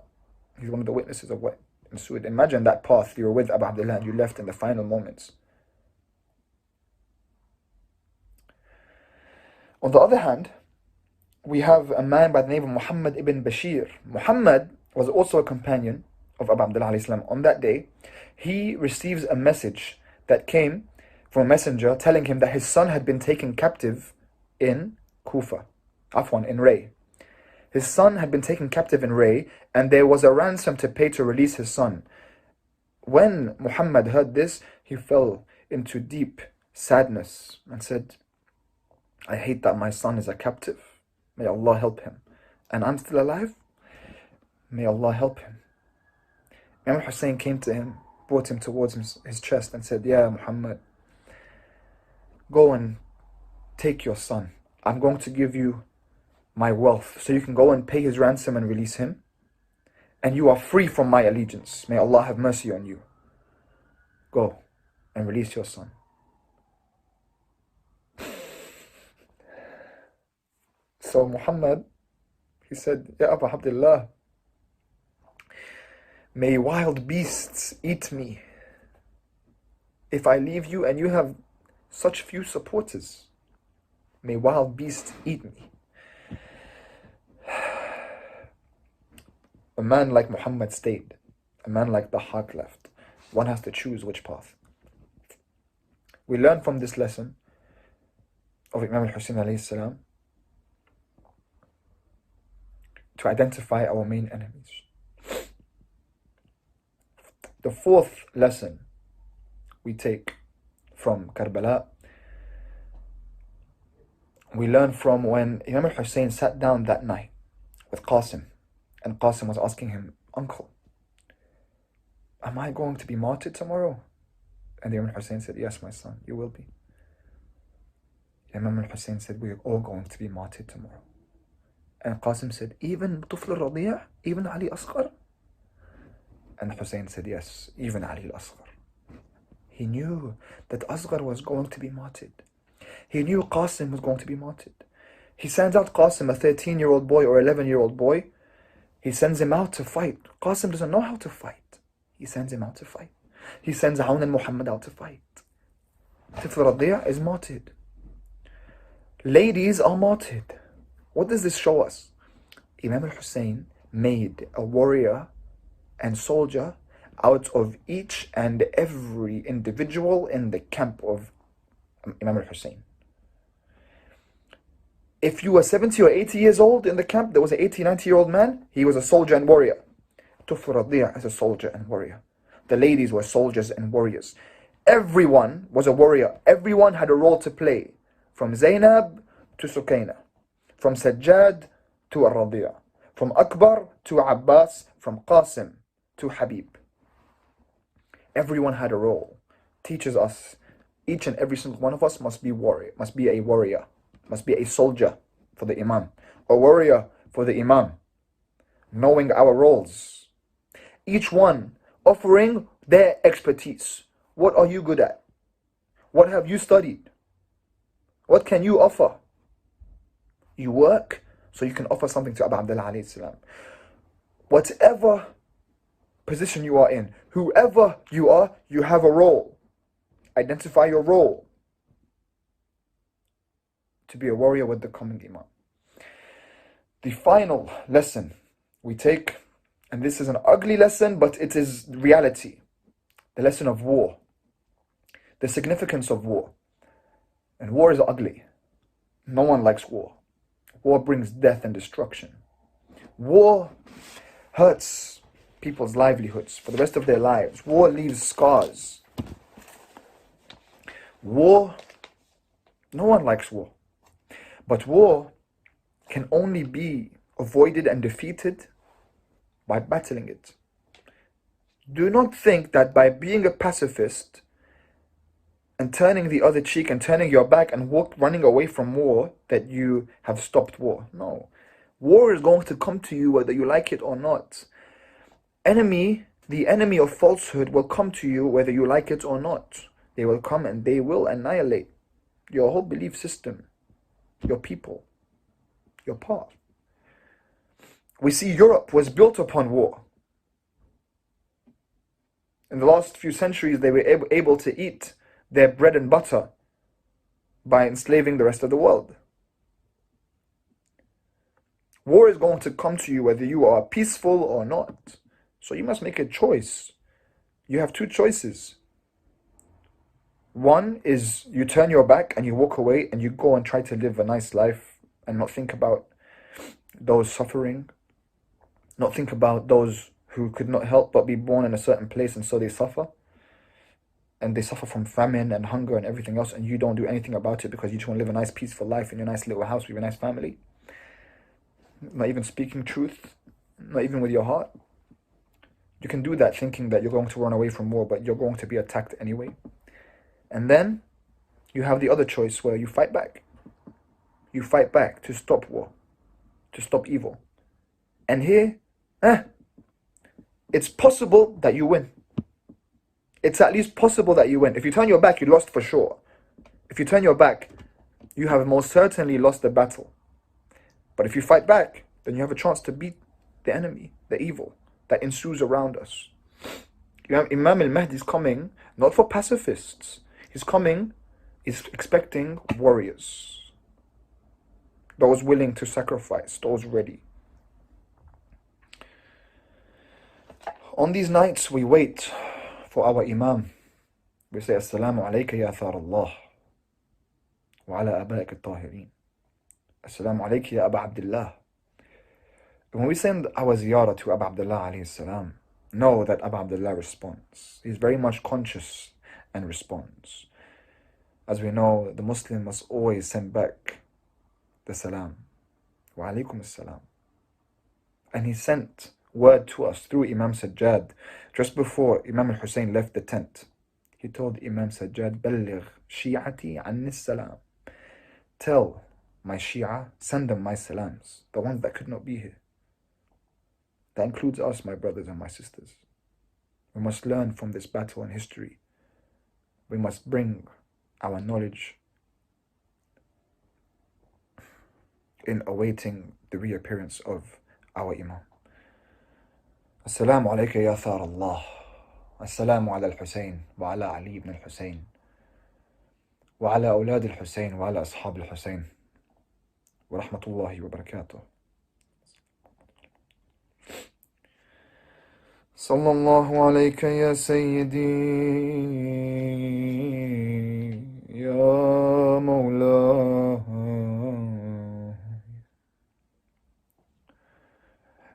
He's one of the witnesses of what ensued. Imagine that path. You were with Abu Abdullah and you left in the final moments. On the other hand, we have a man by the name of Muhammad ibn Bashir. Muhammad was also a companion of Abu Abdullah alayhi salam. On that day, he receives a message that came from a messenger telling him that his son had been taken captive in Kufa. In Ray. His son had been taken captive in Ray, and there was a ransom to pay to release his son. When Muhammad heard this, he fell into deep sadness and said, I hate that my son is a captive. May Allah help him. And I'm still alive? May Allah help him. Imam Hussein came to him, brought him towards his chest and said, Ya Muhammad, go and take your son. I'm going to give you my wealth so you can go and pay his ransom and release him. And you are free from my allegiance. May Allah have mercy on you. Go and release your son. So Muhammad, he said, Ya Abu Abdullah, may wild beasts eat me if I leave you and you have such few supporters. May wild beasts eat me. A man like Muhammad stayed. A man like the Haq left. One has to choose which path. We learn from this lesson of Imam al-Hussein alayhi salam to identify our main enemies. The fourth lesson we take from Karbala, we learn from when Imam al-Hussein sat down that night with Qasim, and Qasim was asking him, Uncle, am I going to be martyred tomorrow? And Imam al-Hussein said, yes, my son, you will be. Imam al-Hussein said, we are all going to be martyred tomorrow. And Qasim said, even Tufl al-Radi'a, even Ali Asghar? And Hussein said, yes, even Ali al-Asghar. He knew that Asghar was going to be martyred. He knew Qasim was going to be martyred. He sends out Qasim, a 13-year-old boy or 11-year-old boy. He sends him out to fight. Qasim doesn't know how to fight. He sends him out to fight. He sends Aoun and Muhammad out to fight. Tufl al-Radi'a is martyred. Ladies are martyred. What does this show us? Imam al-Hussein made a warrior and soldier out of each and every individual in the camp of Imam al-Hussein. If you were 70 or 80 years old in the camp, there was an 80, 90-year-old man, he was a soldier and warrior. Tufl al-Radi'a as a soldier and warrior. The ladies were soldiers and warriors. Everyone was a warrior. Everyone had a role to play. From Zainab to Sukaina. From Sajjad to Al-Radi'a. From Akbar to Abbas. From Qasim to Habib. Everyone had a role. Teaches us, each and every single one of us must be warrior, must be a warrior, must be a soldier for the Imam, a warrior for the Imam, knowing our roles. Each one offering their expertise. What are you good at? What have you studied? What can you offer? You work so you can offer something to Abu Abdullah alayhi salam. Whatever position you are in, whoever you are, you have a role. Identify your role to be a warrior with the coming Imam. The final lesson we take, and this is an ugly lesson, but it is reality, the lesson of war, the significance of war. And war is ugly. No one likes war. War brings death and destruction. War hurts people's livelihoods for the rest of their lives. War leaves scars. War, no one likes war. But war can only be avoided and defeated by battling it. Do not think that by being a pacifist and turning the other cheek and turning your back and running away from war that you have stopped war. No. War is going to come to you whether you like it or not. The enemy of falsehood will come to you whether you like it or not. They will come and they will annihilate your whole belief system, your people, your path. We see Europe was built upon war. In the last few centuries, they were able to eat their bread and butter by enslaving the rest of the world. War is going to come to you whether you are peaceful or not. So you must make a choice. You have two choices. One is you turn your back and you walk away and you go and try to live a nice life and not think about those suffering, not think about those who could not help but be born in a certain place and so they suffer. And they suffer from famine and hunger and everything else, and you don't do anything about it because you just want to live a nice peaceful life in your nice little house with your nice family. Not even speaking truth, not even with your heart. You can do that thinking that you're going to run away from war, but you're going to be attacked anyway. And then you have the other choice where you fight back. You fight back to stop war, to stop evil. And here, it's possible that you win. It's at least possible that you win. If you turn your back, you lost for sure. If you turn your back, you have most certainly lost the battle. But if you fight back, then you have a chance to beat the enemy, the evil that ensues around us. Imam al-Mahdi is coming not for pacifists. He's coming, he's expecting warriors. Those willing to sacrifice, those ready. On these nights, we wait for our Imam. We say, Assalamu alayka ya Thar Allah, wa ala abaik al-tahirin. Assalamu alayka ya Aba Abdullah. When we send our ziyarah to Abu Abdullah alayhi salam, know that Abu Abdullah responds. He's very much conscious and responds. As we know, the Muslim must always send back the salam. Wa alaykum as-salam. And he sent word to us through Imam Sajjad just before Imam al-Hussein left the tent. He told Imam Sajjad, Balligh Shi'ati anni salam. Tell my Shia, send them my salams, the ones that could not be here. That includes us, my brothers and my sisters. We must learn from this battle in history. We must bring our knowledge in awaiting the reappearance of our Imam. Assalamu alayka ya Thar Allah. Assalamu ala al-Husayn wa ala Ali ibn al-Husayn wa ala awlad al-Husayn wa ala ashab al-Husayn wa rahmatullahi wa barakatuh. Sallallahu alayka ya Sayyidi ya Mawla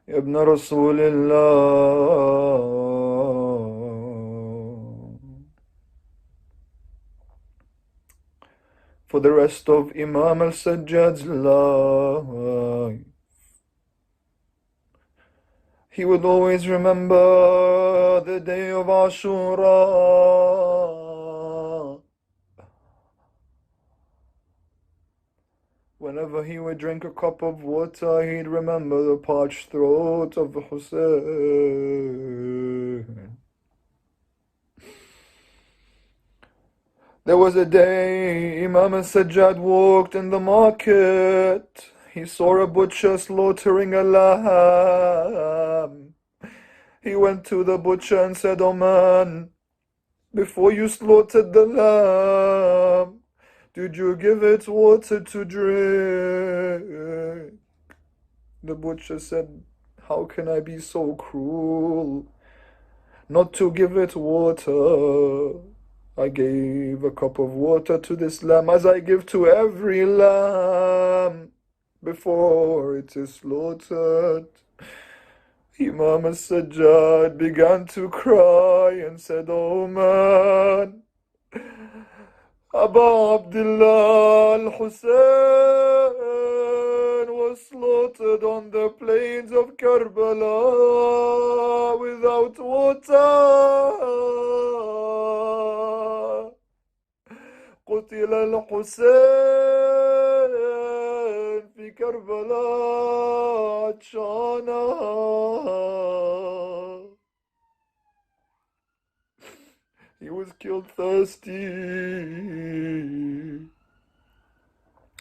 ya Ibn Rasulillah. For the rest of Imam al-Sajjad's life, he would always remember the day of Ashura. Whenever he would drink a cup of water, he'd remember the parched throat of the Hussein. There was a day Imam al-Sajjad walked in the market. He saw a butcher slaughtering a lamb. He went to the butcher and said, "Oh man, before you slaughtered the lamb, did you give it water to drink?" The butcher said, How can I be so cruel not to give it water? I gave a cup of water to this lamb as I give to every lamb before it is slaughtered. Imam as-Sajjad began to cry and said, "Oh man, Aba Abdullah al-Hussein was slaughtered on the plains of Karbala without water. قتل الحسين في Karbala عطشانا." He was killed thirsty.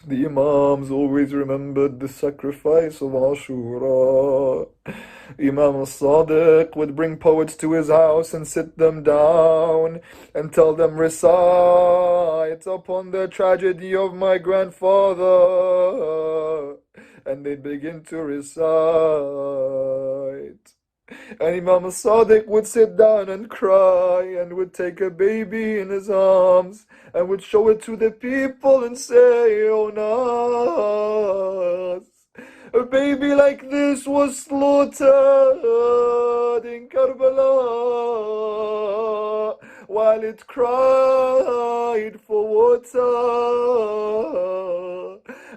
The Imams always remembered the sacrifice of Ashura. Imam al-Sadiq would bring poets to his house and sit them down and tell them, "Recite upon the tragedy of my grandfather." And they'd begin to recite. And Imam al-Sadiq would sit down and cry and would take a baby in his arms and would show it to the people and say, "Oh Nas, a baby like this was slaughtered in Karbala while it cried for water.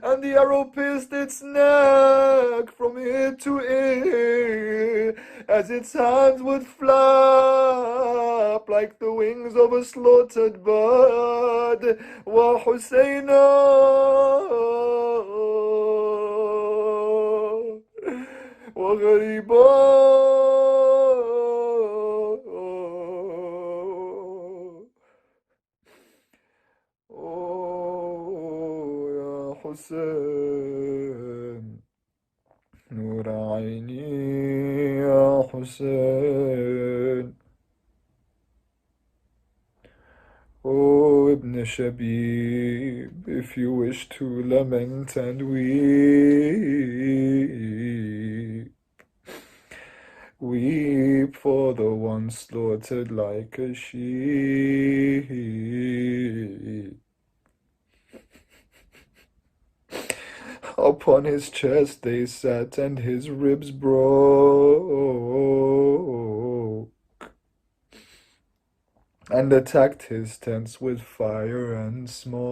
And the arrow pierced its neck from ear to ear as its hands would flap like the wings of a slaughtered bird. Wa Husayna, wa ghariba." حسين نور عيني يا حسين. Oh Ibn Shabib, if you wish to lament and weep, weep for the one slaughtered like a sheep. Upon his chest they sat and his ribs broke, and attacked his tents with fire and smoke.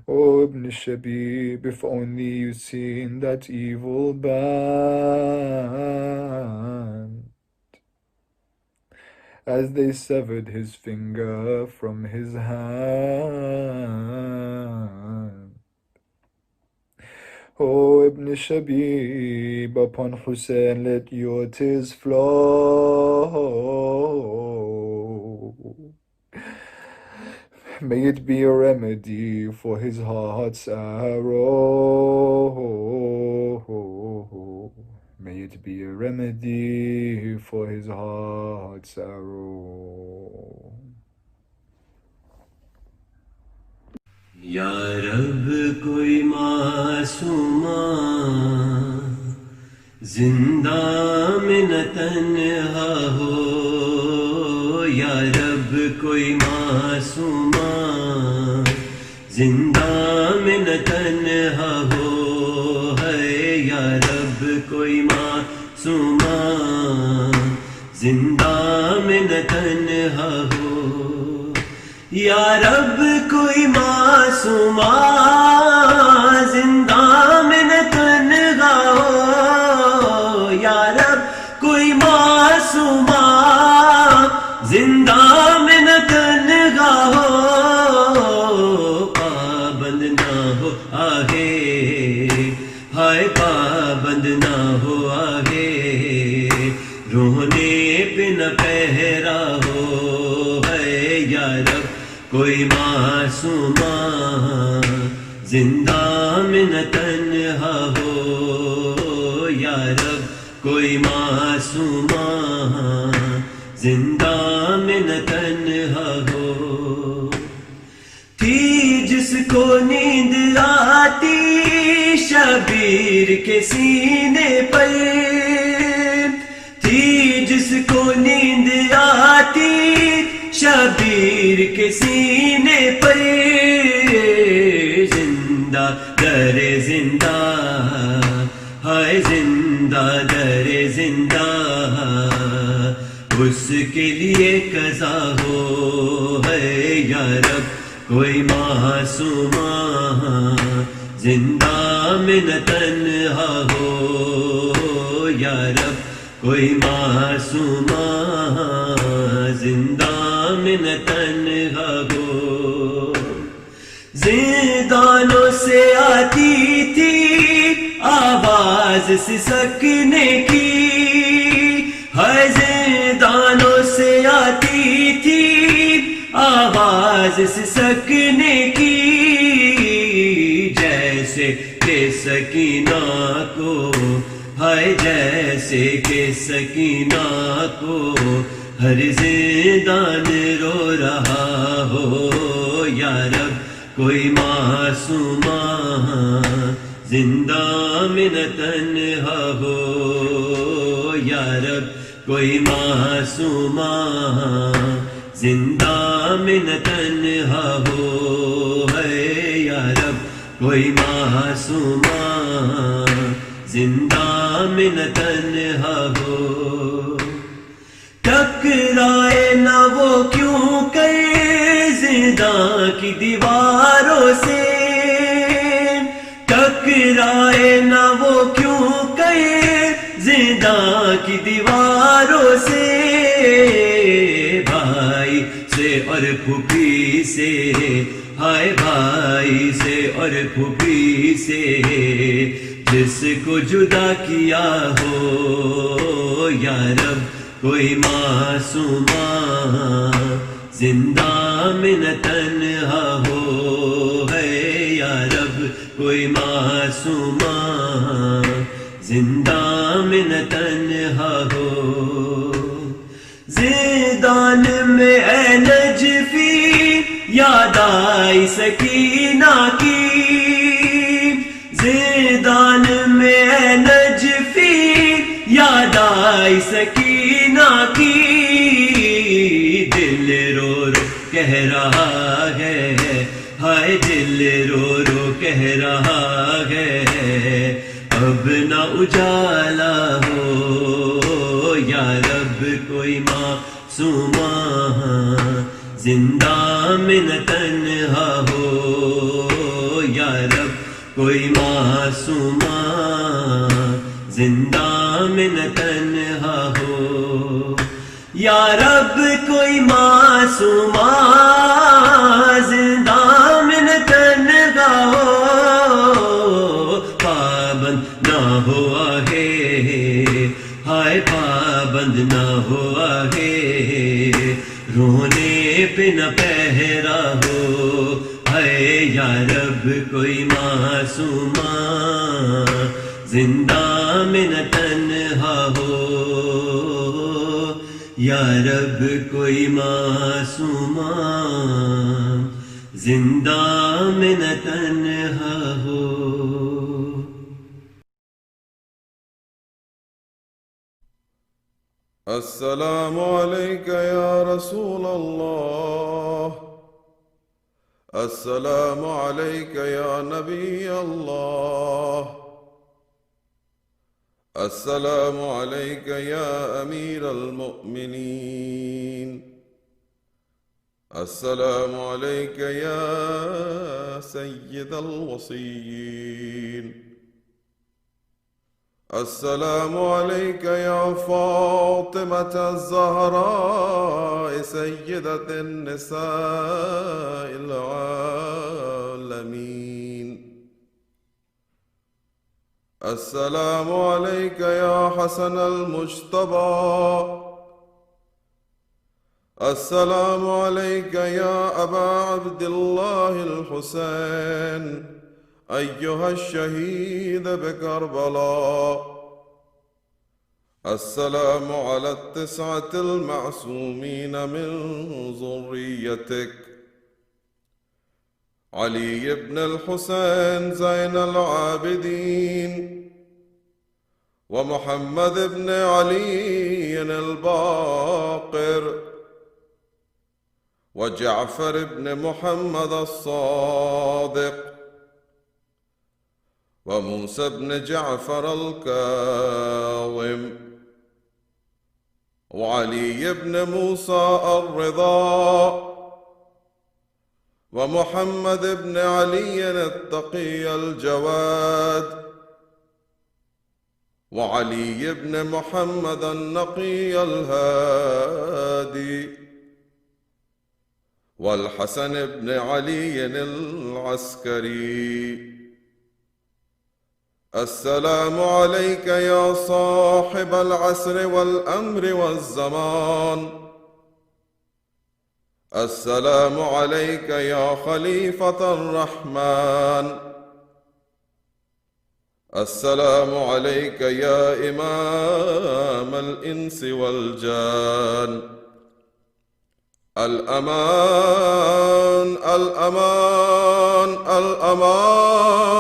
Oh Ibn Shabib, if only you'd seen that evil band as they severed his finger from his hand. Oh Ibn Shabib, upon Hussein let your tears flow. May it be a remedy for his heart's arrow. May it be a remedy for his heart's arrow. Ya Rab koi maasuma zinda mein na tanha ho. Ya Rab koi maasuma zinda mein na tanha ho. Hai ya Rab koi maasuma zinda mein na tanha ho. Ya Rab koi Masuma जिंदा में न तन्हा हो. या रब कोई मासूमा जिंदा में न तन्हा हो. पाबंद ना हो आगे, हाय पाबंद ना हो आगे, रोने पे न पहरा हो. है या रब कोई मासूमा जिंदा में न तन्हा हो. या रब कोई मासूमा जिंदा में न तन्हा हो. थी जिसको کو نیند آتی شبیر کے سینے پر تھی، جس کو نیند آتی شبیر کے سینے پر، زندہ در زندہ ہائے زندہ در زندہ، اس کے لیے قضا ہو ہے یا رب کوئی معصومہ، زندہ میں نہ تنہا ہو یا رب کوئی معصومہ، زندہ میں نہ تنہا ہو۔ زندانوں سے آتی تھی آواز سسکنے کی، ہر زندانوں سے آتی تھی آواز سسکنے کی، جیسے کہ سکینہ کو ہائے جیسے کہ سکینہ کو ہر زندان رو رہا ہو یا رب کوئی معصومہ، زندہ میں نہ تنہا ہو یا رب کوئی معصومہ، زندہ میں نہ تنہا ہو ہے یا رب کوئی معصومہ، زندہ میں نہ تنہا ہو۔ ٹکرائے نہ وہ کیوں کر زنداں کی دیواروں سے، ٹکرائے نہ وہ کیوں کر زنداں کی دیواروں سے، بھائی سے اور پھوپھی سے ہائے بھائی سے اور پھوپھی سے، جس کو جدا کیا ہو یا رب کوئی معصومہ، زندہ میں نہ تنہا ہو ہے یا رب کوئی معصومہ، زندہ میں نہ تنہا ہو۔ زندان میں اے نجفی یاد آئی سکینہ کی، زندان میں اے نجفی یاد آئی سکینہ کی، دل رو رو کہہ رہا ہے ہائے دل رو رو کہہ رہا ہے، اب نہ اجالا ہو یا رب کوئی معصومہ، زندہ میں نہ تنہا ہو یا رب کوئی معصومہ، زندہ میں نہ تنہا ہو یا رب کوئی معصومہ، زندہ میں نہ تنہا ہو، پابند نہ ہوا ہے ہائے پابند نہ ہوا ہے، رونے پہ نہ پہرا ہو ہے یا رب کوئی معصومہ، زندہ میں نہ تنہا ہو یا رب کوئی معصومہ، زندہ میں نہ تنہا ہو۔ السلام علیک یا رسول اللہ، السلام علیک یا نبی اللہ، السلام علیک یا امیر المؤمنین، السلام علیک یا سید الوصیین، السلام علیک یا فاطمة الزہراء سیدۃ النساء العالمین، السلام علیک یا حسن المجتبی، السلام علیک یا ابا عبد اللہ الحسین ایہا الشہید بکربلاء، السلام علی التسعة المعصومین من ذریتک، علي بن الحسين زين العابدين ومحمد بن علي الباقر وجعفر بن محمد الصادق وموسى بن جعفر الكاظم وعلي بن موسى الرضا ومحمد بن علي التقي الجواد وعلي بن محمد النقي الهادي والحسن بن علي العسكري. السلام عليك يا صاحب العصر والأمر والزمان. السلام عليك يا خليفة الرحمن. السلام عليك يا إمام الإنس والجان. الأمان الأمان الأمان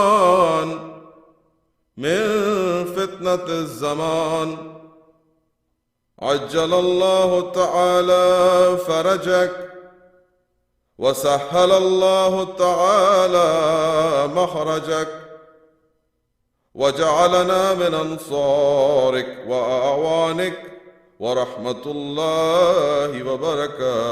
من فتنة الزمان. عجل الله تعالى فرجك وسهل الله تعالى مخرجك وجعلنا من أنصارك وأعوانك ورحمة الله وبركاته.